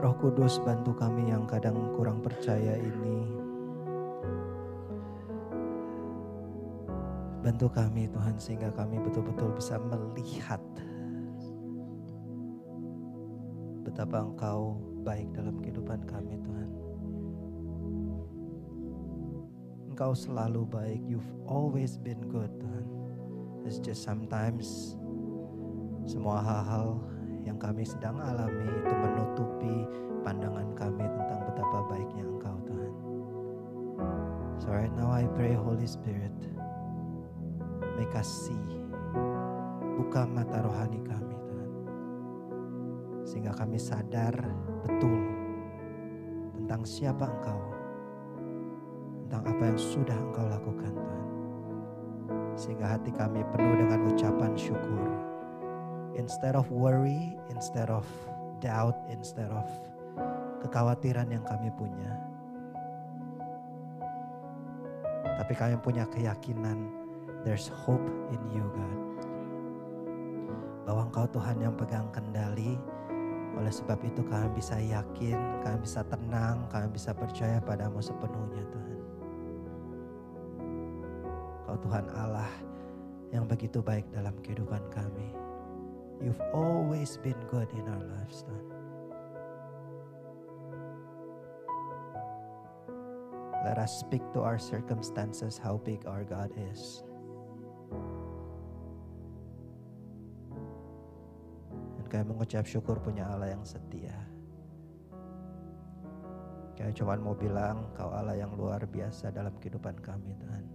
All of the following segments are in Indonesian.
Roh Kudus, bantu kami yang kadang kurang percaya ini. Bantu kami Tuhan sehingga kami betul-betul bisa melihat betapa Engkau baik dalam kehidupan kami Tuhan. Engkau selalu baik. You've always been good Tuhan. It's just sometimes semua hal-hal yang kami sedang alami itu menutupi pandangan kami tentang betapa baiknya Engkau Tuhan. So right now I pray Holy Spirit, make us see. Buka mata rohani kami Tuhan. Sehingga kami sadar betul tentang siapa Engkau. Tentang apa yang sudah Engkau lakukan Tuhan. Sehingga hati kami penuh dengan ucapan syukur. Instead of worry, instead of doubt, instead of kekhawatiran yang kami punya. Tapi kami punya keyakinan there's hope in you God. Bahwa Engkau Tuhan yang pegang kendali. Oleh sebab itu kami bisa yakin, kami bisa tenang, kami bisa percaya padamu sepenuhnya Tuhan. Engkau Tuhan Allah yang begitu baik dalam kehidupan kami. You've always been good in our lives, Tuhan. Let us speak to our circumstances how big our God is. Dan kami mengucap syukur punya Allah yang setia. Kami cuma mau bilang Kau Allah yang luar biasa dalam kehidupan kami, Tuhan.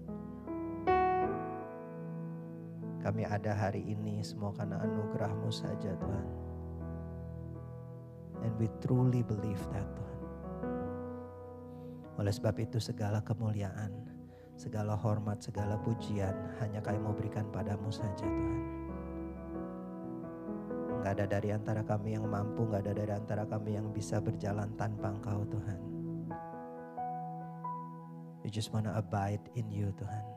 Kami ada hari ini semua karena anugerah-Mu saja Tuhan. And we truly believe that Tuhan. Oleh sebab itu segala kemuliaan, segala hormat, segala pujian hanya kami mau berikan padamu saja Tuhan. Gak ada dari antara kami yang mampu, gak ada dari antara kami yang bisa berjalan tanpa Engkau Tuhan. We just wanna abide in you Tuhan.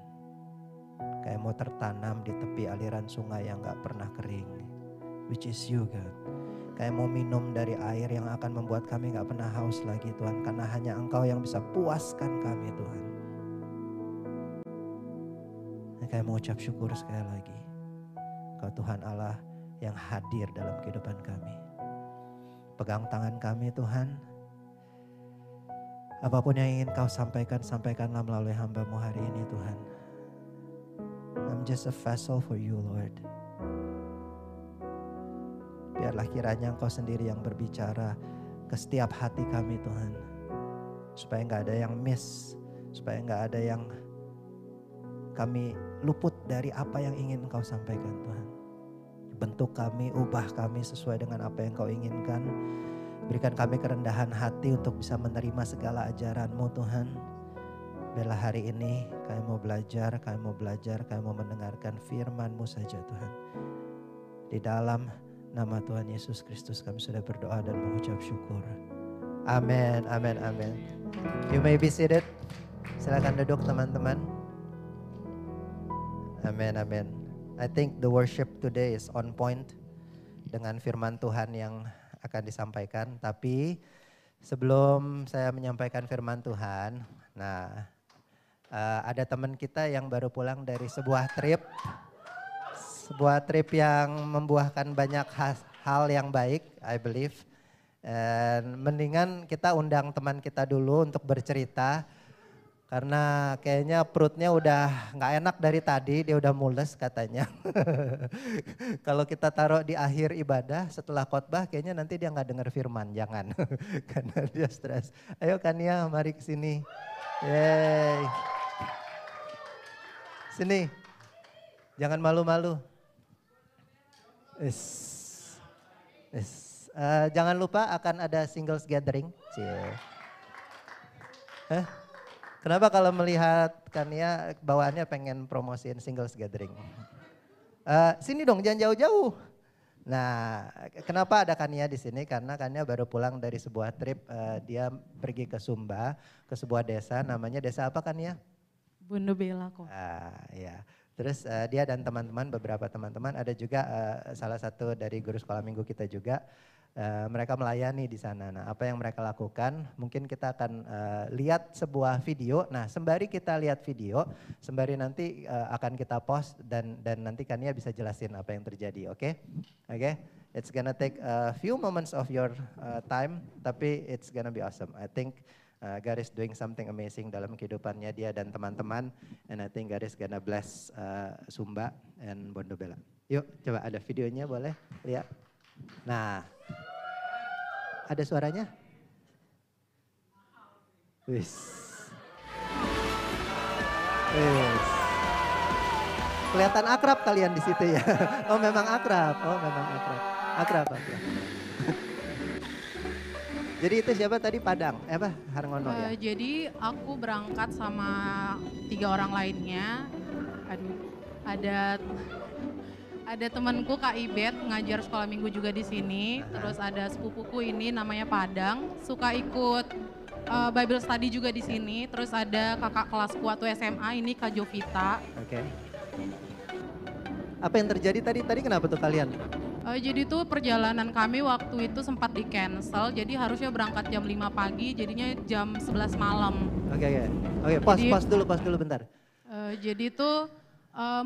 Kayak mau tertanam di tepi aliran sungai yang gak pernah kering. Which is you God. Kayak mau minum dari air yang akan membuat kami gak pernah haus lagi Tuhan. Karena hanya Engkau yang bisa puaskan kami Tuhan. Kayak mau ucap syukur sekali lagi. Engkau Tuhan Allah yang hadir dalam kehidupan kami. Pegang tangan kami Tuhan. Apapun yang ingin Kau sampaikan, sampaikanlah melalui hamba-Mu hari ini Tuhan. I'm just a vessel for you Lord. Biarlah kiranya Engkau sendiri yang berbicara ke setiap hati kami Tuhan. Supaya gak ada yang miss. Supaya gak ada yang kami luput dari apa yang ingin Engkau sampaikan Tuhan. Bentuk kami, ubah kami sesuai dengan apa yang Kau inginkan. Berikan kami kerendahan hati untuk bisa menerima segala ajaran-Mu Tuhan. Biarlah hari ini kami mau belajar, kami mau mendengarkan firman-Mu saja Tuhan. Di dalam nama Tuhan Yesus Kristus kami sudah berdoa dan mengucap syukur. Amin, amin, amin. You may be seated. Silakan duduk teman-teman. Amin, amin. I think the worship today is on point dengan firman Tuhan yang akan disampaikan. Tapi sebelum saya menyampaikan firman Tuhan, ada teman kita yang baru pulang dari sebuah trip. Sebuah trip yang membuahkan banyak hal yang baik, I believe. Dan mendingan kita undang teman kita dulu untuk bercerita. Karena kayaknya perutnya udah gak enak dari tadi, dia udah mules katanya. Kalau kita taruh di akhir ibadah setelah khotbah kayaknya nanti dia gak dengar firman, jangan. Karena dia stres. Ayo Kania, mari ke sini. Yeay. Sini, jangan malu-malu. Jangan lupa akan ada singles gathering. Kenapa kalau melihat Kania bawaannya pengen promosiin singles gathering? Sini dong, jangan jauh-jauh. Nah, kenapa ada Kania di sini? Karena Kania baru pulang dari sebuah trip. Dia pergi ke Sumba, ke sebuah desa. Namanya desa apa Kania? Bunda Bella kok. Ya. Terus dia dan teman-teman, beberapa teman-teman, ada juga salah satu dari guru sekolah minggu kita juga. mereka melayani di sana. Nah, apa yang mereka lakukan? Mungkin kita akan lihat sebuah video. Nah, sembari kita lihat video, sembari nanti akan kita post dan nanti Kania bisa jelasin apa yang terjadi. Oke? Oke? It's gonna take a few moments of your time, tapi it's gonna be awesome. I think God is doing something amazing dalam kehidupannya dia dan teman-teman, and I think God is gonna bless Sumba and Bondo Bella. Yuk, coba ada videonya boleh lihat. Nah, ada suaranya? Wis. Wis. Kelihatan akrab kalian di situ ya. Oh memang akrab. Oh memang akrab. Akrab. Jadi itu siapa tadi Padang? Apa Harngono ya? Jadi aku berangkat sama 3 orang lainnya. Aduh, ada temanku Kak Ibet ngajar sekolah minggu juga di sini. Terus ada sepupuku ini namanya Padang, suka ikut Bible study juga di sini. Terus ada kakak kelasku waktu SMA ini Kak Jovita. Oke. Apa yang terjadi tadi? Tadi kenapa tuh kalian? Jadi tuh perjalanan kami waktu itu sempat di cancel, jadi harusnya berangkat jam 5 pagi, jadinya jam 11 malam. Oke, pause dulu bentar. Jadi tuh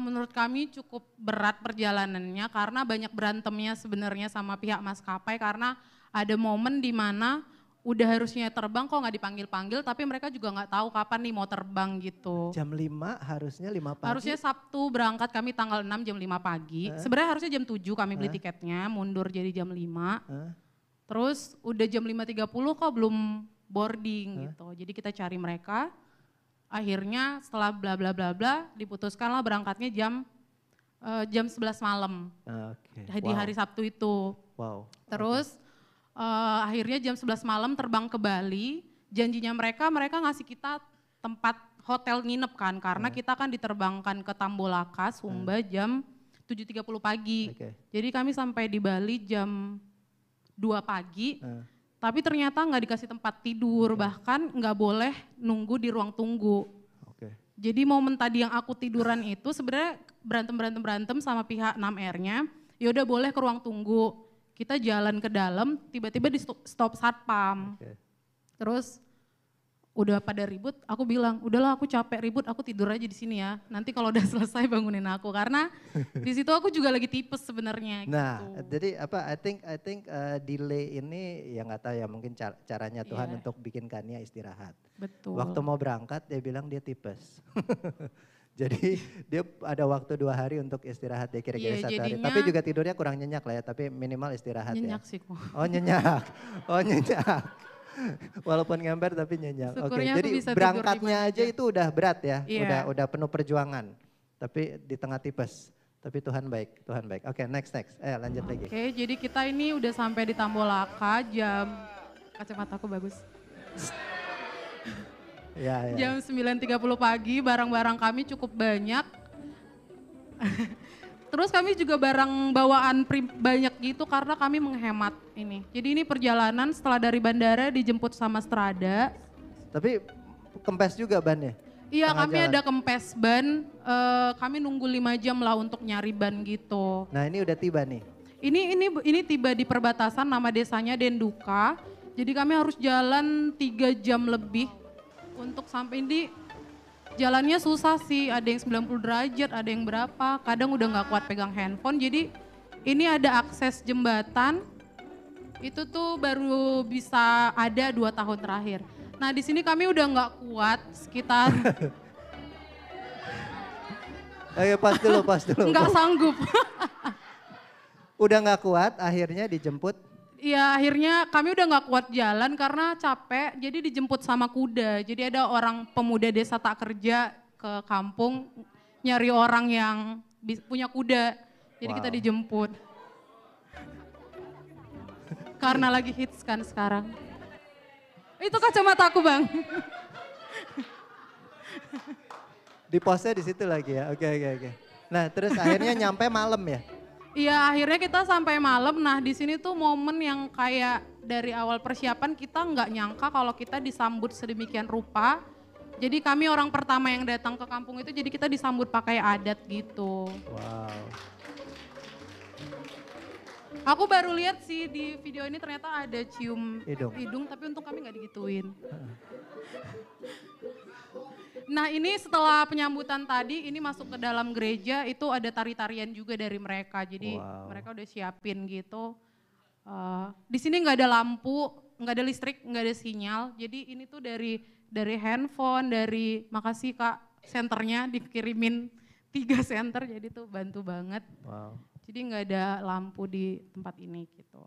menurut kami cukup berat perjalanannya karena banyak berantemnya sebenarnya sama pihak maskapai karena ada momen di mana udah harusnya terbang kok nggak dipanggil-panggil tapi mereka juga nggak tahu kapan nih mau terbang gitu. Jam 5 harusnya 5 pagi? Harusnya Sabtu berangkat kami tanggal 6 jam 5 pagi. Sebenarnya harusnya jam 7 kami beli tiketnya, mundur jadi jam 5. Terus udah jam 5.30 kok belum boarding gitu. Jadi kita cari mereka. Akhirnya setelah bla bla bla bla diputuskanlah berangkatnya jam 11 malam. Di hari Sabtu itu. Wow. Terus akhirnya jam 11 malam terbang ke Bali, janjinya mereka ngasih kita tempat hotel nginep kan, karena kita kan diterbangkan ke Tambolaka, Sumba jam 7.30 pagi. Jadi kami sampai di Bali jam 2 pagi, tapi ternyata nggak dikasih tempat tidur, bahkan nggak boleh nunggu di ruang tunggu. Jadi momen tadi yang aku tiduran itu sebenarnya berantem sama pihak 6R-nya, yaudah boleh ke ruang tunggu. Kita jalan ke dalam, tiba-tiba di stop satpam. Terus udah pada ribut, aku bilang, udahlah aku capek ribut, aku tidur aja di sini ya. Nanti kalau udah selesai bangunin aku, karena di situ aku juga lagi tipes sebenarnya. Nah, gitu. jadi apa? I think delay ini ya nggak tahu ya, mungkin caranya Tuhan untuk bikin Kania istirahat. Betul. Waktu mau berangkat dia bilang dia tipes. Jadi dia ada waktu 2 hari untuk istirahat ya kira-kira 1 hari. Tapi juga tidurnya kurang nyenyak lah ya, tapi minimal istirahat nyenyak ya. Sih kok. Oh nyenyak, oh nyenyak. Walaupun ngemper tapi nyenyak. Oke, jadi berangkatnya aja itu udah berat ya, udah penuh perjuangan. Tapi di tengah tipes, tapi Tuhan baik, Tuhan baik. Oke, next. Lanjut lagi. Oke, jadi kita ini udah sampai di Tambolaka jam, kacamataku bagus. Ya. Jam 9.30 pagi, barang-barang kami cukup banyak. Terus kami juga barang bawaan banyak gitu karena kami menghemat ini. Jadi ini perjalanan setelah dari bandara dijemput sama Strada. Tapi kempes juga bannya? Iya, kami ada kempes ban, kami nunggu 5 jam lah untuk nyari ban gitu. Nah ini udah tiba nih? Ini tiba di perbatasan, nama desanya Denduka. Jadi kami harus jalan 3 jam lebih. Untuk sampai di jalannya susah sih, ada yang 90 derajat, ada yang berapa, kadang udah gak kuat pegang handphone. Jadi ini ada akses jembatan, itu tuh baru bisa ada 2 tahun terakhir. Nah di sini kami udah gak kuat sekitar. Oke pas dulu. Nggak sanggup. Udah gak kuat akhirnya dijemput. Iya akhirnya kami udah gak kuat jalan karena capek, jadi dijemput sama kuda. Jadi ada orang pemuda desa tak kerja ke kampung nyari orang yang punya kuda. Jadi kita dijemput. Karena lagi hits kan sekarang. Itu kacamataku Bang. Di posnya di situ lagi ya, oke. Nah terus akhirnya nyampe malam ya? Iya akhirnya kita sampai malam. Nah di sini tuh momen yang kayak dari awal persiapan kita nggak nyangka kalau kita disambut sedemikian rupa. Jadi kami orang pertama yang datang ke kampung itu, jadi kita disambut pakai adat gitu. Wow. Aku baru lihat sih di video ini ternyata ada cium Hidung. hidung, tapi untung kami nggak digituin. Nah ini setelah penyambutan tadi, ini masuk ke dalam gereja, itu ada tari-tarian juga dari mereka. Jadi mereka udah siapin gitu. Di sini nggak ada lampu, nggak ada listrik, nggak ada sinyal. Jadi ini tuh dari handphone, makasih Kak, senternya dikirimin 3 senter, jadi tuh bantu banget. Wow. Jadi nggak ada lampu di tempat ini gitu.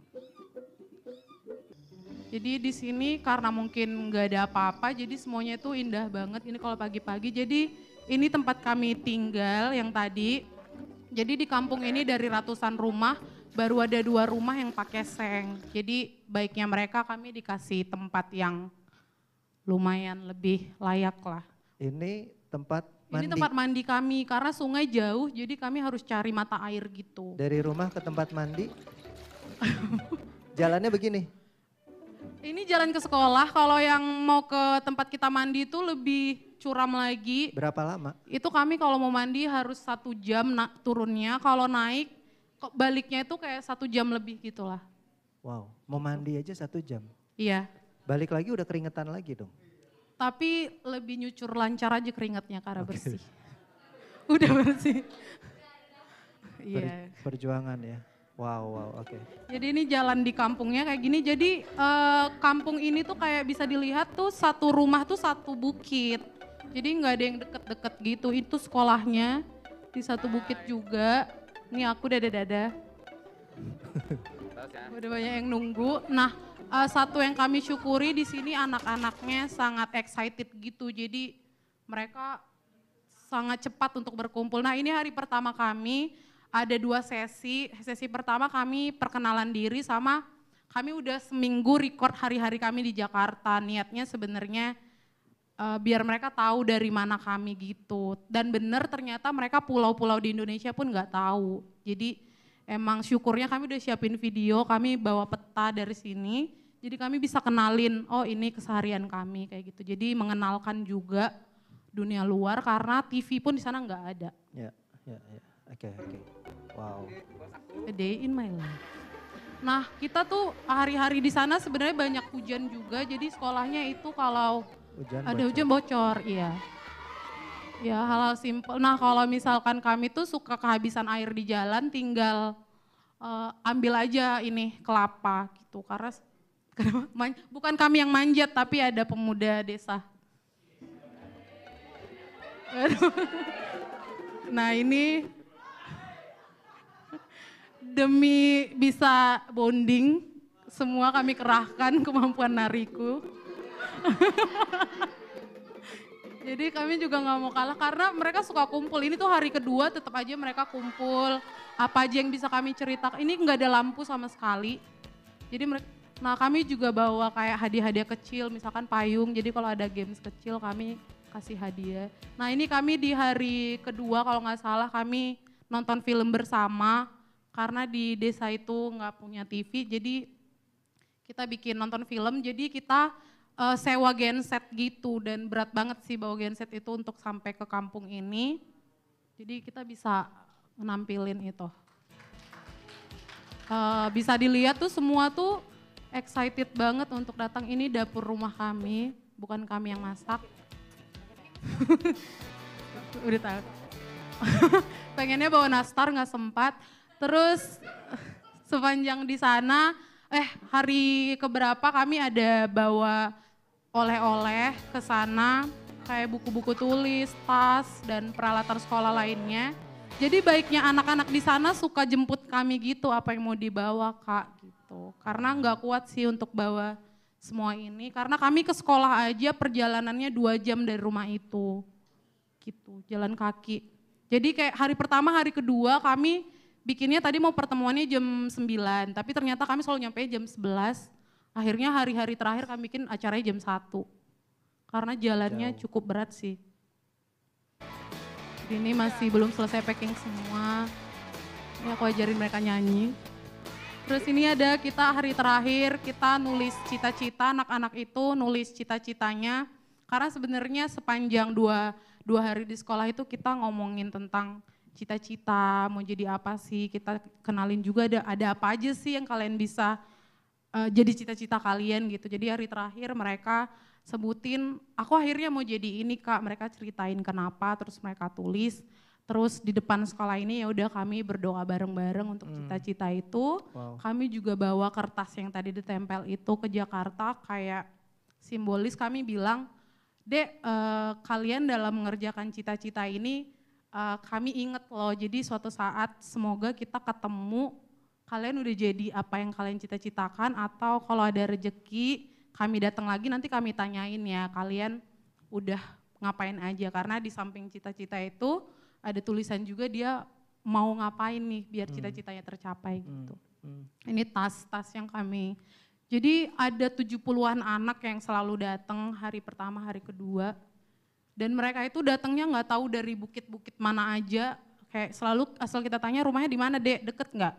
Jadi di sini karena mungkin nggak ada apa-apa, jadi semuanya itu indah banget. Ini kalau pagi-pagi, jadi ini tempat kami tinggal yang tadi. Jadi di kampung ini dari ratusan rumah, baru ada 2 rumah yang pakai seng. Jadi baiknya mereka kami dikasih tempat yang lumayan lebih layak lah. Ini tempat mandi? Ini tempat mandi kami, karena sungai jauh, jadi kami harus cari mata air gitu. Dari rumah ke tempat mandi, jalannya begini? Ini jalan ke sekolah, kalau yang mau ke tempat kita mandi itu lebih curam lagi. Berapa lama? Itu kami kalau mau mandi harus 1 jam turunnya, kalau naik baliknya itu kayak 1 jam lebih gitu lah. Wow, mau mandi aja 1 jam? Iya. Balik lagi udah keringetan lagi dong? Tapi lebih nyucur lancar aja keringatnya karena bersih. Udah bersih. Iya. Perjuangan ya. Wow, oke. Jadi ini jalan di kampungnya kayak gini. Jadi kampung ini tuh kayak bisa dilihat tuh satu rumah tuh satu bukit. Jadi nggak ada yang deket-deket gitu. Itu sekolahnya di satu bukit juga. Ini aku dada-dada. Udah banyak yang nunggu. Nah, satu yang kami syukuri di sini anak-anaknya sangat excited gitu. Jadi mereka sangat cepat untuk berkumpul. Nah, ini hari pertama kami. Ada 2 sesi. Sesi pertama kami perkenalan diri sama kami udah seminggu record hari-hari kami di Jakarta. Niatnya sebenarnya biar mereka tahu dari mana kami gitu. Dan benar ternyata mereka pulau-pulau di Indonesia pun nggak tahu. Jadi emang syukurnya kami udah siapin video, kami bawa peta dari sini. Jadi kami bisa kenalin, oh ini keseharian kami kayak gitu. Jadi mengenalkan juga dunia luar karena TV pun di sana nggak ada. Ya. Oke. Wow. A day in my life. Nah, kita tuh hari-hari di sana sebenarnya banyak hujan juga. Jadi sekolahnya itu kalau hujan bocor, iya. Ya hal-hal simpel. Nah, kalau misalkan kami tuh suka kehabisan air di jalan, tinggal ambil aja ini kelapa gitu. Karena bukan kami yang manjat, tapi ada pemuda desa. Nah, ini demi bisa bonding, semua kami kerahkan kemampuan nariku. Jadi kami juga gak mau kalah karena mereka suka kumpul. Ini tuh hari kedua tetap aja mereka kumpul. Apa aja yang bisa kami ceritakan. Ini gak ada lampu sama sekali. Jadi kami juga bawa kayak hadiah-hadiah kecil, misalkan payung. Jadi kalau ada games kecil kami kasih hadiah. Nah ini kami di hari kedua kalau gak salah kami nonton film bersama. Karena di desa itu nggak punya TV, jadi kita bikin nonton film, jadi kita sewa genset gitu dan berat banget sih bawa genset itu untuk sampai ke kampung ini. Jadi kita bisa menampilin itu. Bisa dilihat tuh semua tuh excited banget untuk datang. Ini dapur rumah kami, bukan kami yang masak. Udah tahu. Pengennya bawa nastar nggak sempat. Terus sepanjang di sana, hari keberapa kami ada bawa oleh-oleh ke sana, kayak buku-buku tulis, tas, dan peralatan sekolah lainnya. Jadi baiknya anak-anak di sana suka jemput kami gitu, apa yang mau dibawa Kak gitu. Karena nggak kuat sih untuk bawa semua ini, karena kami ke sekolah aja perjalanannya 2 jam dari rumah itu. Gitu, jalan kaki. Jadi kayak hari pertama, hari kedua kami bikinnya tadi mau pertemuannya jam 9, tapi ternyata kami selalu nyampe jam 11. Akhirnya hari-hari terakhir kami bikin acaranya jam 1. Karena jalannya cukup berat sih. Ini masih belum selesai packing semua. Ini aku ajarin mereka nyanyi. Terus ini ada kita hari terakhir, kita nulis cita-cita, anak-anak itu nulis cita-citanya. Karena sebenarnya sepanjang dua hari di sekolah itu kita ngomongin tentang cita-cita mau jadi apa sih, kita kenalin juga ada apa aja sih yang kalian bisa jadi cita-cita kalian gitu. Jadi hari terakhir mereka sebutin, aku akhirnya mau jadi ini Kak, mereka ceritain kenapa, terus mereka tulis. Terus di depan sekolah ini ya udah kami berdoa bareng-bareng untuk cita-cita itu. Wow. Kami juga bawa kertas yang tadi ditempel itu ke Jakarta, kayak simbolis kami bilang, Dek, kalian dalam mengerjakan cita-cita ini kami inget loh, jadi suatu saat semoga kita ketemu, kalian udah jadi apa yang kalian cita-citakan, atau kalau ada rejeki kami datang lagi nanti kami tanyain ya kalian udah ngapain aja, karena di samping cita-cita itu ada tulisan juga dia mau ngapain nih biar cita-citanya tercapai gitu. Ini tas-tas yang kami, jadi ada 70-an anak yang selalu datang hari pertama, hari kedua. Dan mereka itu datangnya nggak tahu dari bukit-bukit mana aja, kayak selalu asal kita tanya rumahnya di mana Dek, deket nggak?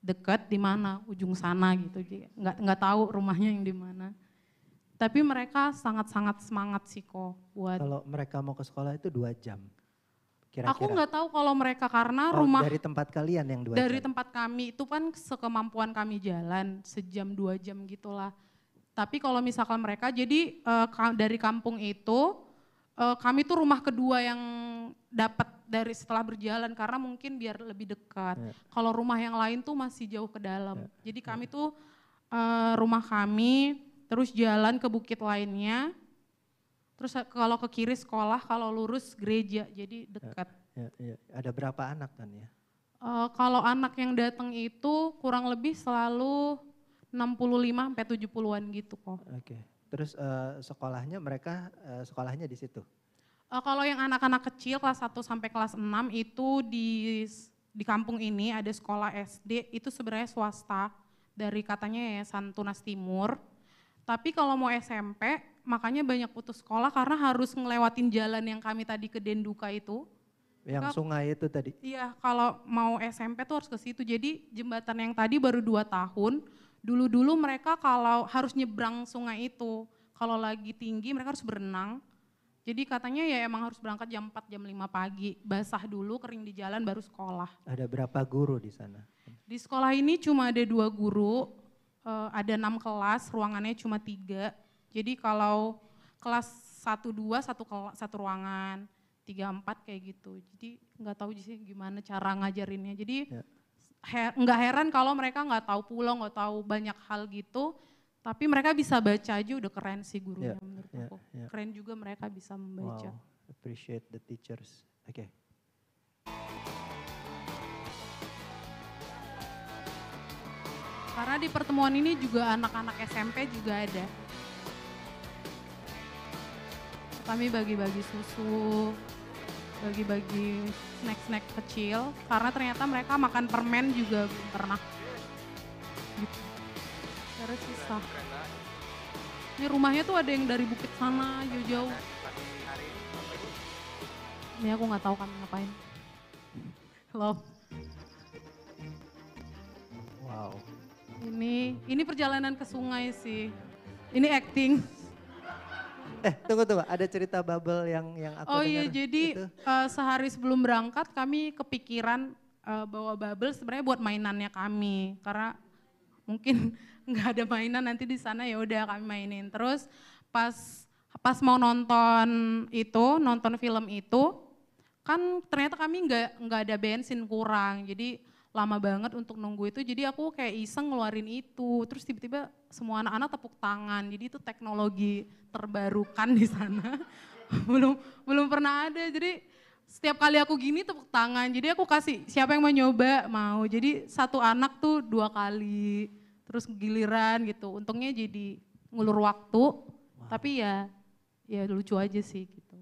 Deket di mana? Ujung sana gitu, nggak tahu rumahnya yang di mana. Tapi mereka sangat-sangat semangat sih kok buat. Kalau mereka mau ke sekolah itu 2 jam. Kira-kira. Aku nggak tahu kalau mereka karena rumah dari tempat kalian yang 2 jam. Dari tempat kami itu kan sekemampuan kami jalan sejam 2 jam gitulah. Tapi kalau misalkan mereka jadi dari kampung itu kami tuh rumah kedua yang dapat dari setelah berjalan karena mungkin biar lebih dekat. Kalau rumah yang lain tuh masih jauh ke dalam. Jadi kami tuh rumah kami terus jalan ke bukit lainnya. Terus kalau ke kiri sekolah, kalau lurus gereja, jadi dekat. Ya. Ada berapa anak Tan ya? Kalau anak yang datang itu kurang lebih selalu 65 sampai 70-an gitu kok. Oke. Terus sekolahnya mereka sekolahnya di situ? Kalau yang anak-anak kecil kelas 1 sampai kelas 6 itu di kampung ini ada sekolah SD, itu sebenarnya swasta dari katanya Yayasan Tunas Timur. Tapi kalau mau SMP makanya banyak putus sekolah karena harus ngelewatin jalan yang kami tadi ke Denduka itu. Yang sungai itu tadi? Iya, kalau mau SMP tuh harus ke situ. Jadi jembatan yang tadi baru 2 tahun, dulu-dulu mereka kalau harus nyebrang sungai itu, kalau lagi tinggi mereka harus berenang. Jadi katanya ya emang harus berangkat jam 4, jam 5 pagi, basah dulu, kering di jalan baru sekolah. Ada berapa guru di sana? Di sekolah ini cuma ada 2 guru, ada 6 kelas, ruangannya cuma 3. Jadi kalau kelas 1-2 satu ruangan, 3-4 kayak gitu. Jadi nggak tahu sih gimana cara ngajarinnya. Jadi nggak heran kalau mereka nggak tahu pulau, nggak tahu banyak hal gitu. Tapi mereka bisa baca aja udah keren sih gurunya menurut aku. Keren juga mereka bisa membaca. Wow, appreciate the teachers. Oke. Karena di pertemuan ini juga anak-anak SMP juga ada. Kami bagi-bagi susu, bagi-bagi snack-snack kecil. Karena ternyata mereka makan permen juga belum pernah. Gitu. Karena susah. Ini rumahnya tuh ada yang dari bukit sana jauh-jauh. Ini aku nggak tahu kami ngapain. Halo. Wow. Ini perjalanan ke sungai sih. Ini acting. Tunggu, ada cerita bubble yang aku dengar. Oh iya, jadi sehari sebelum berangkat kami kepikiran bawa bubble sebenarnya buat mainannya kami. Karena mungkin nggak ada mainan nanti di sana, ya udah kami mainin. Terus pas mau nonton film itu, kan ternyata kami nggak ada bensin, kurang. Jadi lama banget untuk nunggu itu, jadi aku kayak iseng ngeluarin itu. Terus tiba-tiba semua anak-anak tepuk tangan, jadi itu teknologi terbarukan di sana. belum pernah ada, jadi setiap kali aku gini tepuk tangan. Jadi aku kasih, siapa yang mau nyoba, mau. Jadi satu anak tuh 2 kali, terus giliran gitu. Untungnya jadi ngulur waktu, tapi ya lucu aja sih gitu.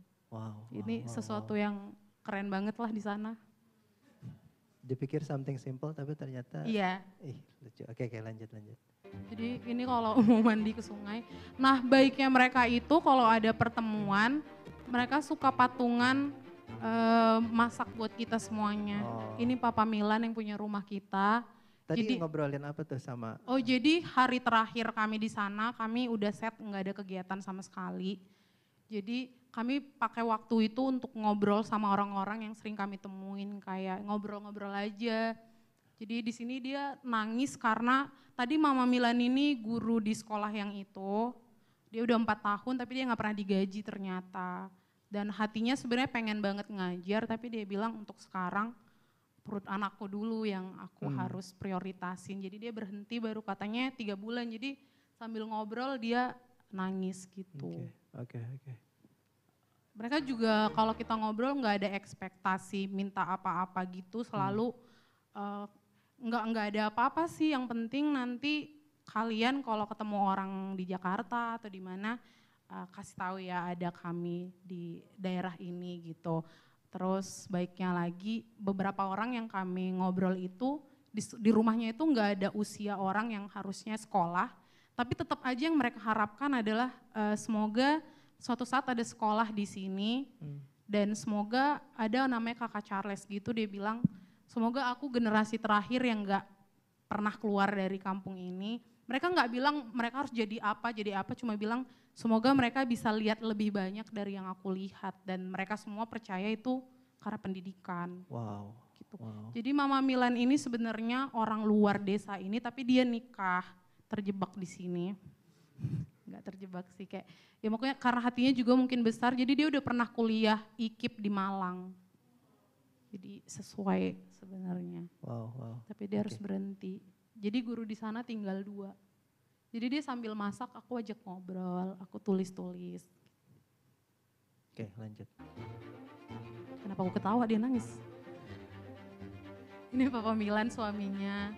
Ini sesuatu yang keren banget lah di sana. Dipikir something simple tapi ternyata lucu. Oke, lanjut. Jadi ini kalau mau mandi ke sungai. Nah, baiknya mereka itu kalau ada pertemuan, mereka suka patungan masak buat kita semuanya. Ini Papa Milan yang punya rumah kita. Tadi ngobrolin apa tuh sama? Oh, jadi hari terakhir kami di sana, kami udah set nggak ada kegiatan sama sekali. Jadi kami pakai waktu itu untuk ngobrol sama orang-orang yang sering kami temuin, kayak ngobrol-ngobrol aja. Jadi di sini dia nangis karena tadi Mama Milan ini guru di sekolah yang itu, dia udah 4 tahun tapi dia nggak pernah digaji ternyata. Dan hatinya sebenarnya pengen banget ngajar, tapi dia bilang untuk sekarang perut anakku dulu yang aku harus prioritasin. Jadi dia berhenti baru katanya 3 bulan, jadi sambil ngobrol dia nangis gitu. Oke. Mereka juga kalau kita ngobrol nggak ada ekspektasi minta apa-apa gitu, selalu nggak ada apa-apa sih, yang penting nanti kalian kalau ketemu orang di Jakarta atau di mana kasih tahu ya ada kami di daerah ini gitu. Terus baiknya lagi beberapa orang yang kami ngobrol itu di rumahnya itu nggak ada usia orang yang harusnya sekolah, tapi tetap aja yang mereka harapkan adalah semoga suatu saat ada sekolah di sini dan semoga ada namanya Kakak Charles gitu, dia bilang semoga aku generasi terakhir yang nggak pernah keluar dari kampung ini. Mereka nggak bilang mereka harus jadi apa, cuma bilang semoga mereka bisa lihat lebih banyak dari yang aku lihat, dan mereka semua percaya itu karena pendidikan. Wow. Gitu. Jadi Mama Milan ini sebenarnya orang luar desa ini, tapi dia nikah terjebak di sini. Nggak terjebak sih, kayak ya pokoknya karena hatinya juga mungkin besar, jadi dia udah pernah kuliah IKIP di Malang. Jadi sesuai sebenarnya. Wow. Tapi dia harus berhenti. Jadi guru di sana tinggal 2. Jadi dia sambil masak aku ajak ngobrol, aku tulis-tulis. Oke, lanjut. Kenapa aku ketawa, dia nangis. Ini Papa Milan suaminya.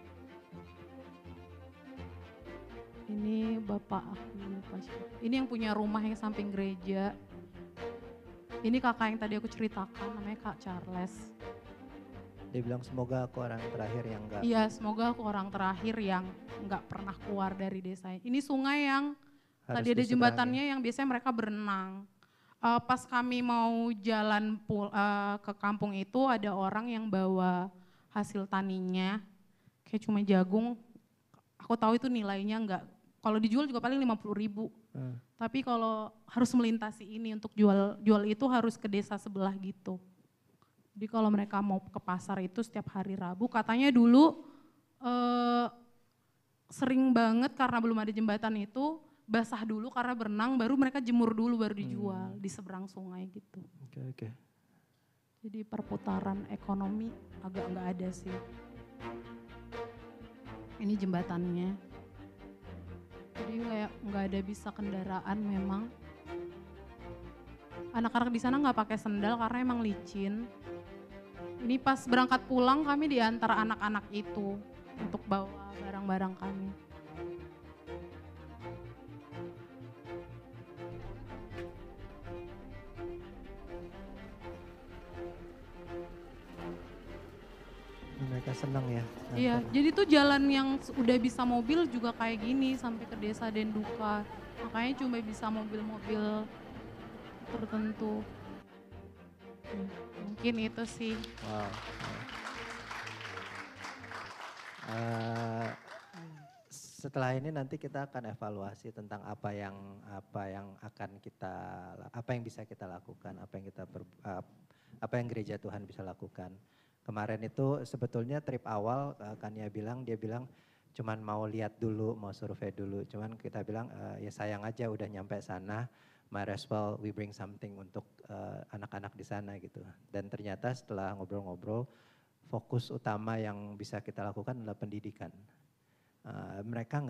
Ini bapak aku lupa siapa. Ini yang punya rumah yang samping gereja. Ini kakak yang tadi aku ceritakan, namanya Kak Charles. Dia bilang semoga aku orang terakhir yang enggak. Iya, semoga aku orang terakhir yang nggak pernah keluar dari desa. Ini sungai yang Harus tadi ada jembatannya yang biasanya mereka berenang. Pas kami mau jalan ke kampung itu ada orang yang bawa hasil taninya, kayak cuma jagung. Aku tahu itu nilainya nggak, kalau dijual juga paling 50.000. Tapi kalau harus melintasi ini untuk jual itu harus ke desa sebelah gitu. Jadi kalau mereka mau ke pasar itu setiap hari Rabu, katanya dulu sering banget karena belum ada jembatan itu, basah dulu karena berenang, baru mereka jemur dulu baru dijual di seberang sungai gitu. Oke. Jadi perputaran ekonomi agak nggak ada sih. Ini jembatannya. Jadi nggak ada bisa kendaraan memang. Anak-anak di sana nggak pakai sendal karena emang licin. Ini pas berangkat pulang kami diantar anak-anak itu untuk bawa barang-barang kami. Mereka senang ya. Iya, jadi tuh jalan yang udah bisa mobil juga kayak gini sampai ke desa Denduka. Makanya cuma bisa mobil-mobil tertentu. Mungkin itu sih. Wow. Setelah ini nanti kita akan evaluasi tentang apa yang bisa kita lakukan, apa yang gereja Tuhan bisa lakukan. Kemarin itu sebetulnya trip awal Kania dia bilang cuman mau lihat dulu, mau survei dulu. Cuman kita bilang ya sayang aja udah nyampe sana, might as well we bring something untuk anak-anak di sana gitu. Dan ternyata setelah ngobrol-ngobrol, fokus utama yang bisa kita lakukan adalah pendidikan. Mereka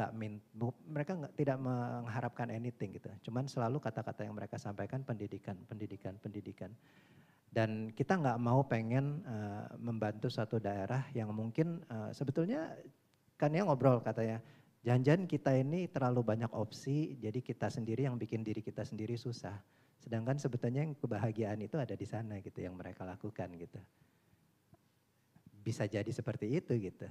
tidak mengharapkan anything gitu. Cuman selalu kata-kata yang mereka sampaikan pendidikan. Dan kita nggak mau pengen membantu suatu daerah yang mungkin sebetulnya kan ya ngobrol katanya, jangan-jangan kita ini terlalu banyak opsi, jadi kita sendiri yang bikin diri kita sendiri susah. Sedangkan sebetulnya yang kebahagiaan itu ada di sana gitu, yang mereka lakukan gitu. Bisa jadi seperti itu gitu.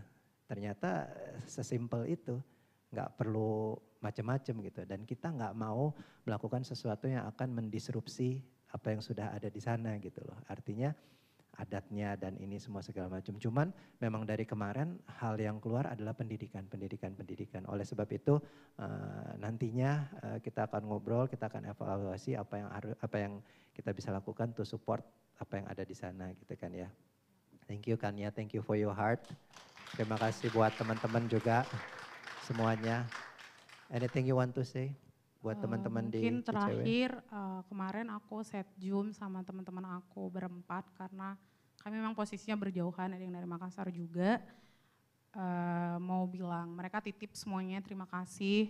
Ternyata sesimpel itu, nggak perlu macam-macam gitu. Dan kita nggak mau melakukan sesuatu yang akan mendisrupsi apa yang sudah ada di sana gitu loh. Artinya adatnya dan ini semua segala macam. Cuman memang dari kemarin hal yang keluar adalah pendidikan. Oleh sebab itu nantinya kita akan ngobrol, kita akan evaluasi apa yang kita bisa lakukan to support apa yang ada di sana gitu kan ya. Thank you Kania, thank you for your heart. Terima kasih buat teman-teman juga semuanya. Anything you want to say buat teman-teman di Mungkin CCW? terakhir kemarin aku set Zoom sama teman-teman aku berempat karena kami memang posisinya berjauhan, ada yang dari Makassar juga. Mau bilang mereka titip semuanya terima kasih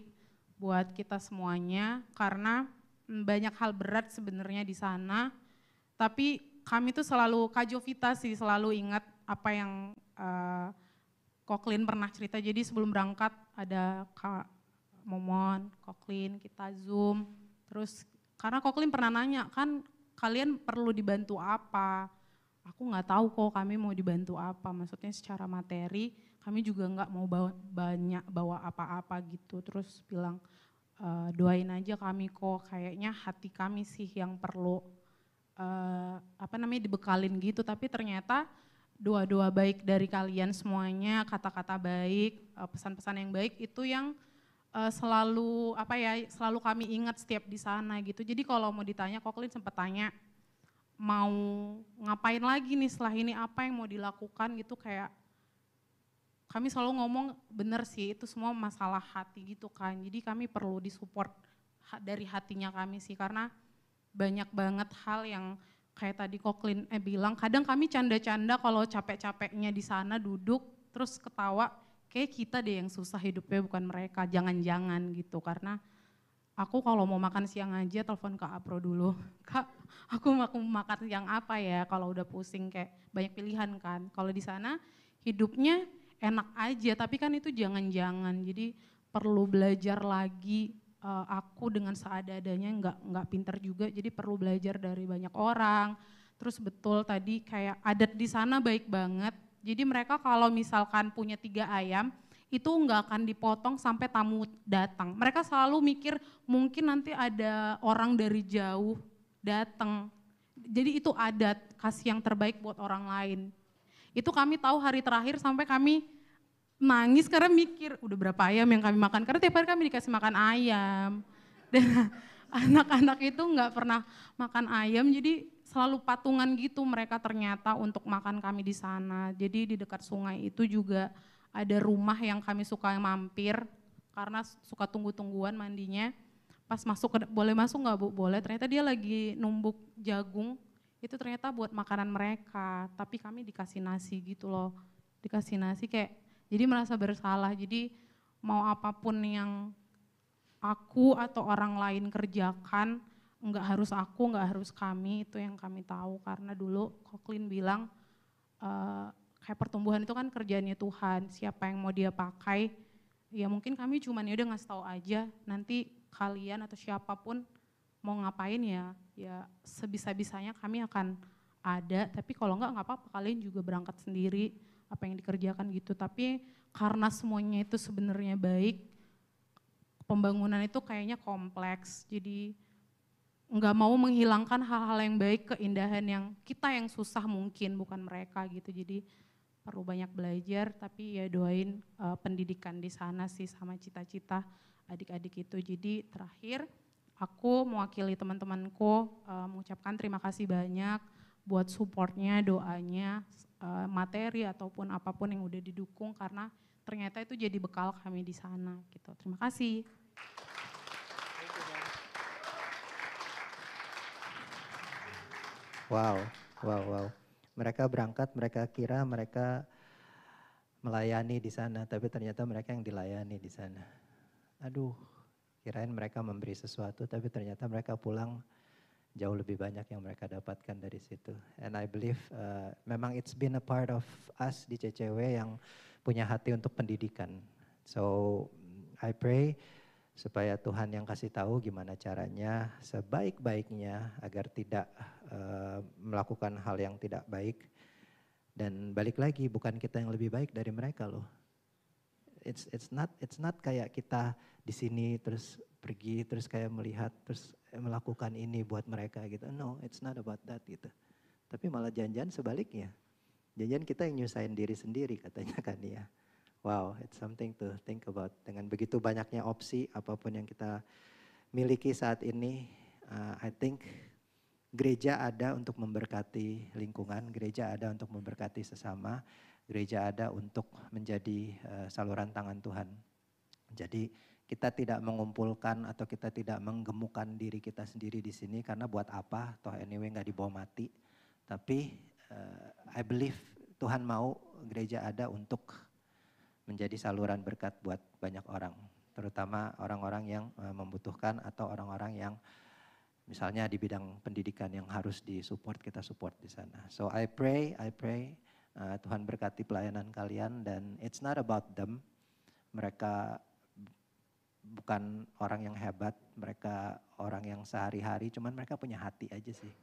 buat kita semuanya karena banyak hal berat sebenarnya di sana. Tapi kami tuh selalu Kak Jovita sih selalu ingat apa yang Koklin pernah cerita. Jadi sebelum berangkat ada Kak Momon, Koklin, kita Zoom. Terus karena Koklin pernah nanya, kan kalian perlu dibantu apa? Aku nggak tahu kok kami mau dibantu apa. Maksudnya secara materi kami juga nggak mau bawa apa-apa gitu. Terus bilang doain aja kami kok. Kayaknya hati kami sih yang perlu dibekalin gitu. Tapi ternyata doa-doa baik dari kalian semuanya, kata-kata baik, pesan-pesan yang baik itu yang selalu kami ingat setiap di sana gitu. Jadi kalau mau ditanya, Koklin sempat tanya mau ngapain lagi nih setelah ini, apa yang mau dilakukan gitu, kayak kami selalu ngomong bener sih itu semua masalah hati gitu kan. Jadi kami perlu disupport dari hatinya kami sih karena banyak banget hal yang kayak tadi Koklin bilang, kadang kami canda-canda kalau capek-capeknya di sana duduk terus ketawa, kayak kita deh yang susah hidupnya bukan mereka, jangan-jangan gitu. Karena aku kalau mau makan siang aja telepon Kak Apro dulu, Kak aku mau makan siang apa ya, kalau udah pusing kayak banyak pilihan kan. Kalau di sana hidupnya enak aja, tapi kan itu jangan-jangan, jadi perlu belajar lagi. Aku dengan seadanya nggak pinter juga, jadi perlu belajar dari banyak orang. Terus betul tadi kayak adat di sana baik banget. Jadi mereka kalau misalkan punya 3 ayam, itu nggak akan dipotong sampai tamu datang. Mereka selalu mikir mungkin nanti ada orang dari jauh datang. Jadi itu adat, kasih yang terbaik buat orang lain. Itu kami tahu hari terakhir sampai kami nangis karena mikir udah berapa ayam yang kami makan, karena tiap hari kami dikasih makan ayam dan anak-anak itu nggak pernah makan ayam, jadi selalu patungan gitu mereka ternyata untuk makan kami di sana. Jadi di dekat sungai itu juga ada rumah yang kami suka mampir karena suka tunggu-tungguan mandinya. Pas masuk, boleh masuk nggak Bu? Boleh, ternyata dia lagi numbuk jagung, itu ternyata buat makanan mereka, tapi kami dikasih nasi gitu loh, dikasih nasi kayak jadi merasa bersalah. Jadi mau apapun yang aku atau orang lain kerjakan, nggak harus aku, nggak harus kami, itu yang kami tahu. Karena dulu Koklin bilang kayak pertumbuhan itu kan kerjaannya Tuhan, siapa yang mau dia pakai, ya mungkin kami cuman ya udah ngasih tahu aja, nanti kalian atau siapapun mau ngapain ya sebisa-bisanya kami akan ada, tapi kalau nggak apa-apa, kalian juga berangkat sendiri, apa yang dikerjakan gitu. Tapi karena semuanya itu sebenarnya baik, pembangunan itu kayaknya kompleks, jadi nggak mau menghilangkan hal-hal yang baik, keindahan yang kita yang susah mungkin, bukan mereka gitu. Jadi perlu banyak belajar, tapi ya doain pendidikan di sana sih sama cita-cita adik-adik itu. Jadi terakhir aku mewakili teman-temanku mengucapkan terima kasih banyak buat supportnya, doanya, materi ataupun apapun yang udah didukung, karena ternyata itu jadi bekal kami di sana gitu. Terima kasih. Wow. Mereka berangkat, mereka kira mereka melayani di sana, tapi ternyata mereka yang dilayani di sana. Aduh, kirain mereka memberi sesuatu, tapi ternyata mereka pulang jauh lebih banyak yang mereka dapatkan dari situ. And I believe memang it's been a part of us di CCW yang punya hati untuk pendidikan. So I pray supaya Tuhan yang kasih tahu gimana caranya sebaik-baiknya agar tidak melakukan hal yang tidak baik. Dan balik lagi, bukan kita yang lebih baik dari mereka loh. It's not kayak kita di sini terus pergi terus kayak melihat terus melakukan ini buat mereka gitu. No, it's not about that gitu. Tapi malah janjian sebaliknya. Janjian kita yang nyusahin diri sendiri katanya kan ya. Wow, it's something to think about. Dengan begitu banyaknya opsi apapun yang kita miliki saat ini, I think gereja ada untuk memberkati lingkungan, gereja ada untuk memberkati sesama, gereja ada untuk menjadi saluran tangan Tuhan. Jadi kita tidak mengumpulkan atau kita tidak menggemukkan diri kita sendiri di sini karena buat apa, toh anyway gak dibawa mati. Tapi I believe Tuhan mau gereja ada untuk menjadi saluran berkat buat banyak orang. Terutama orang-orang yang membutuhkan atau orang-orang yang misalnya di bidang pendidikan yang harus disupport, kita support di sana. So I pray Tuhan berkati pelayanan kalian dan it's not about them. Mereka bukan orang yang hebat, mereka orang yang sehari-hari, cuman mereka punya hati aja sih.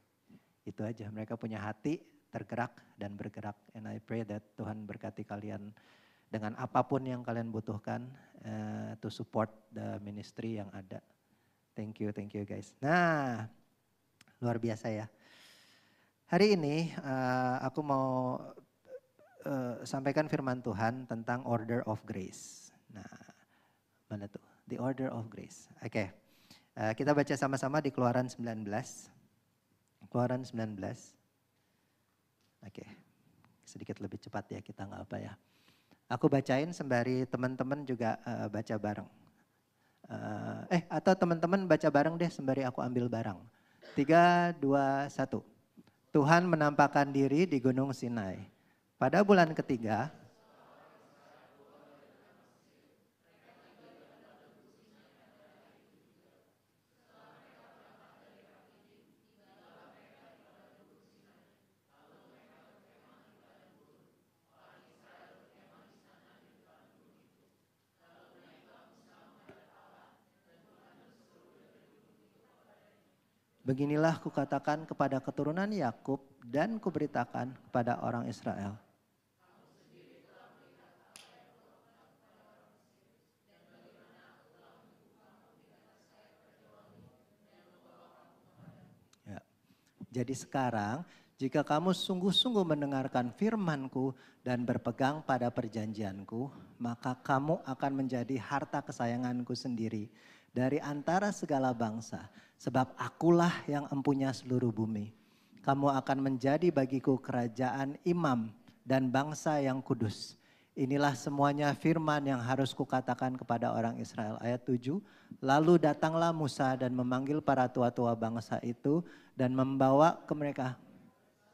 Itu aja, mereka punya hati tergerak dan bergerak. And I pray that Tuhan berkati kalian dengan apapun yang kalian butuhkan to support the ministry yang ada. Thank you guys. Nah, luar biasa ya. Hari ini aku mau sampaikan firman Tuhan tentang order of grace. Nah, mana tuh? The order of grace. Oke. Kita baca sama-sama di Keluaran 19. Keluaran 19. Oke. Sedikit lebih cepat ya, kita nggak apa ya. Aku bacain sembari teman-teman juga baca bareng. Atau teman-teman baca bareng deh sembari aku ambil barang. 3, 2, 1. Tuhan menampakkan diri di Gunung Sinai. Pada bulan ketiga, beginilah kukatakan kepada keturunan Yakub dan kuberitakan kepada orang Israel. Ya. Jadi sekarang jika kamu sungguh-sungguh mendengarkan firman-Ku dan berpegang pada perjanjian-Ku, maka kamu akan menjadi harta kesayangan-Ku sendiri dari antara segala bangsa. Sebab akulah yang empunya seluruh bumi. Kamu akan menjadi bagiku kerajaan imam dan bangsa yang kudus. Inilah semuanya firman yang harus kukatakan kepada orang Israel. Ayat 7. Lalu datanglah Musa dan memanggil para tua-tua bangsa itu dan membawa ke mereka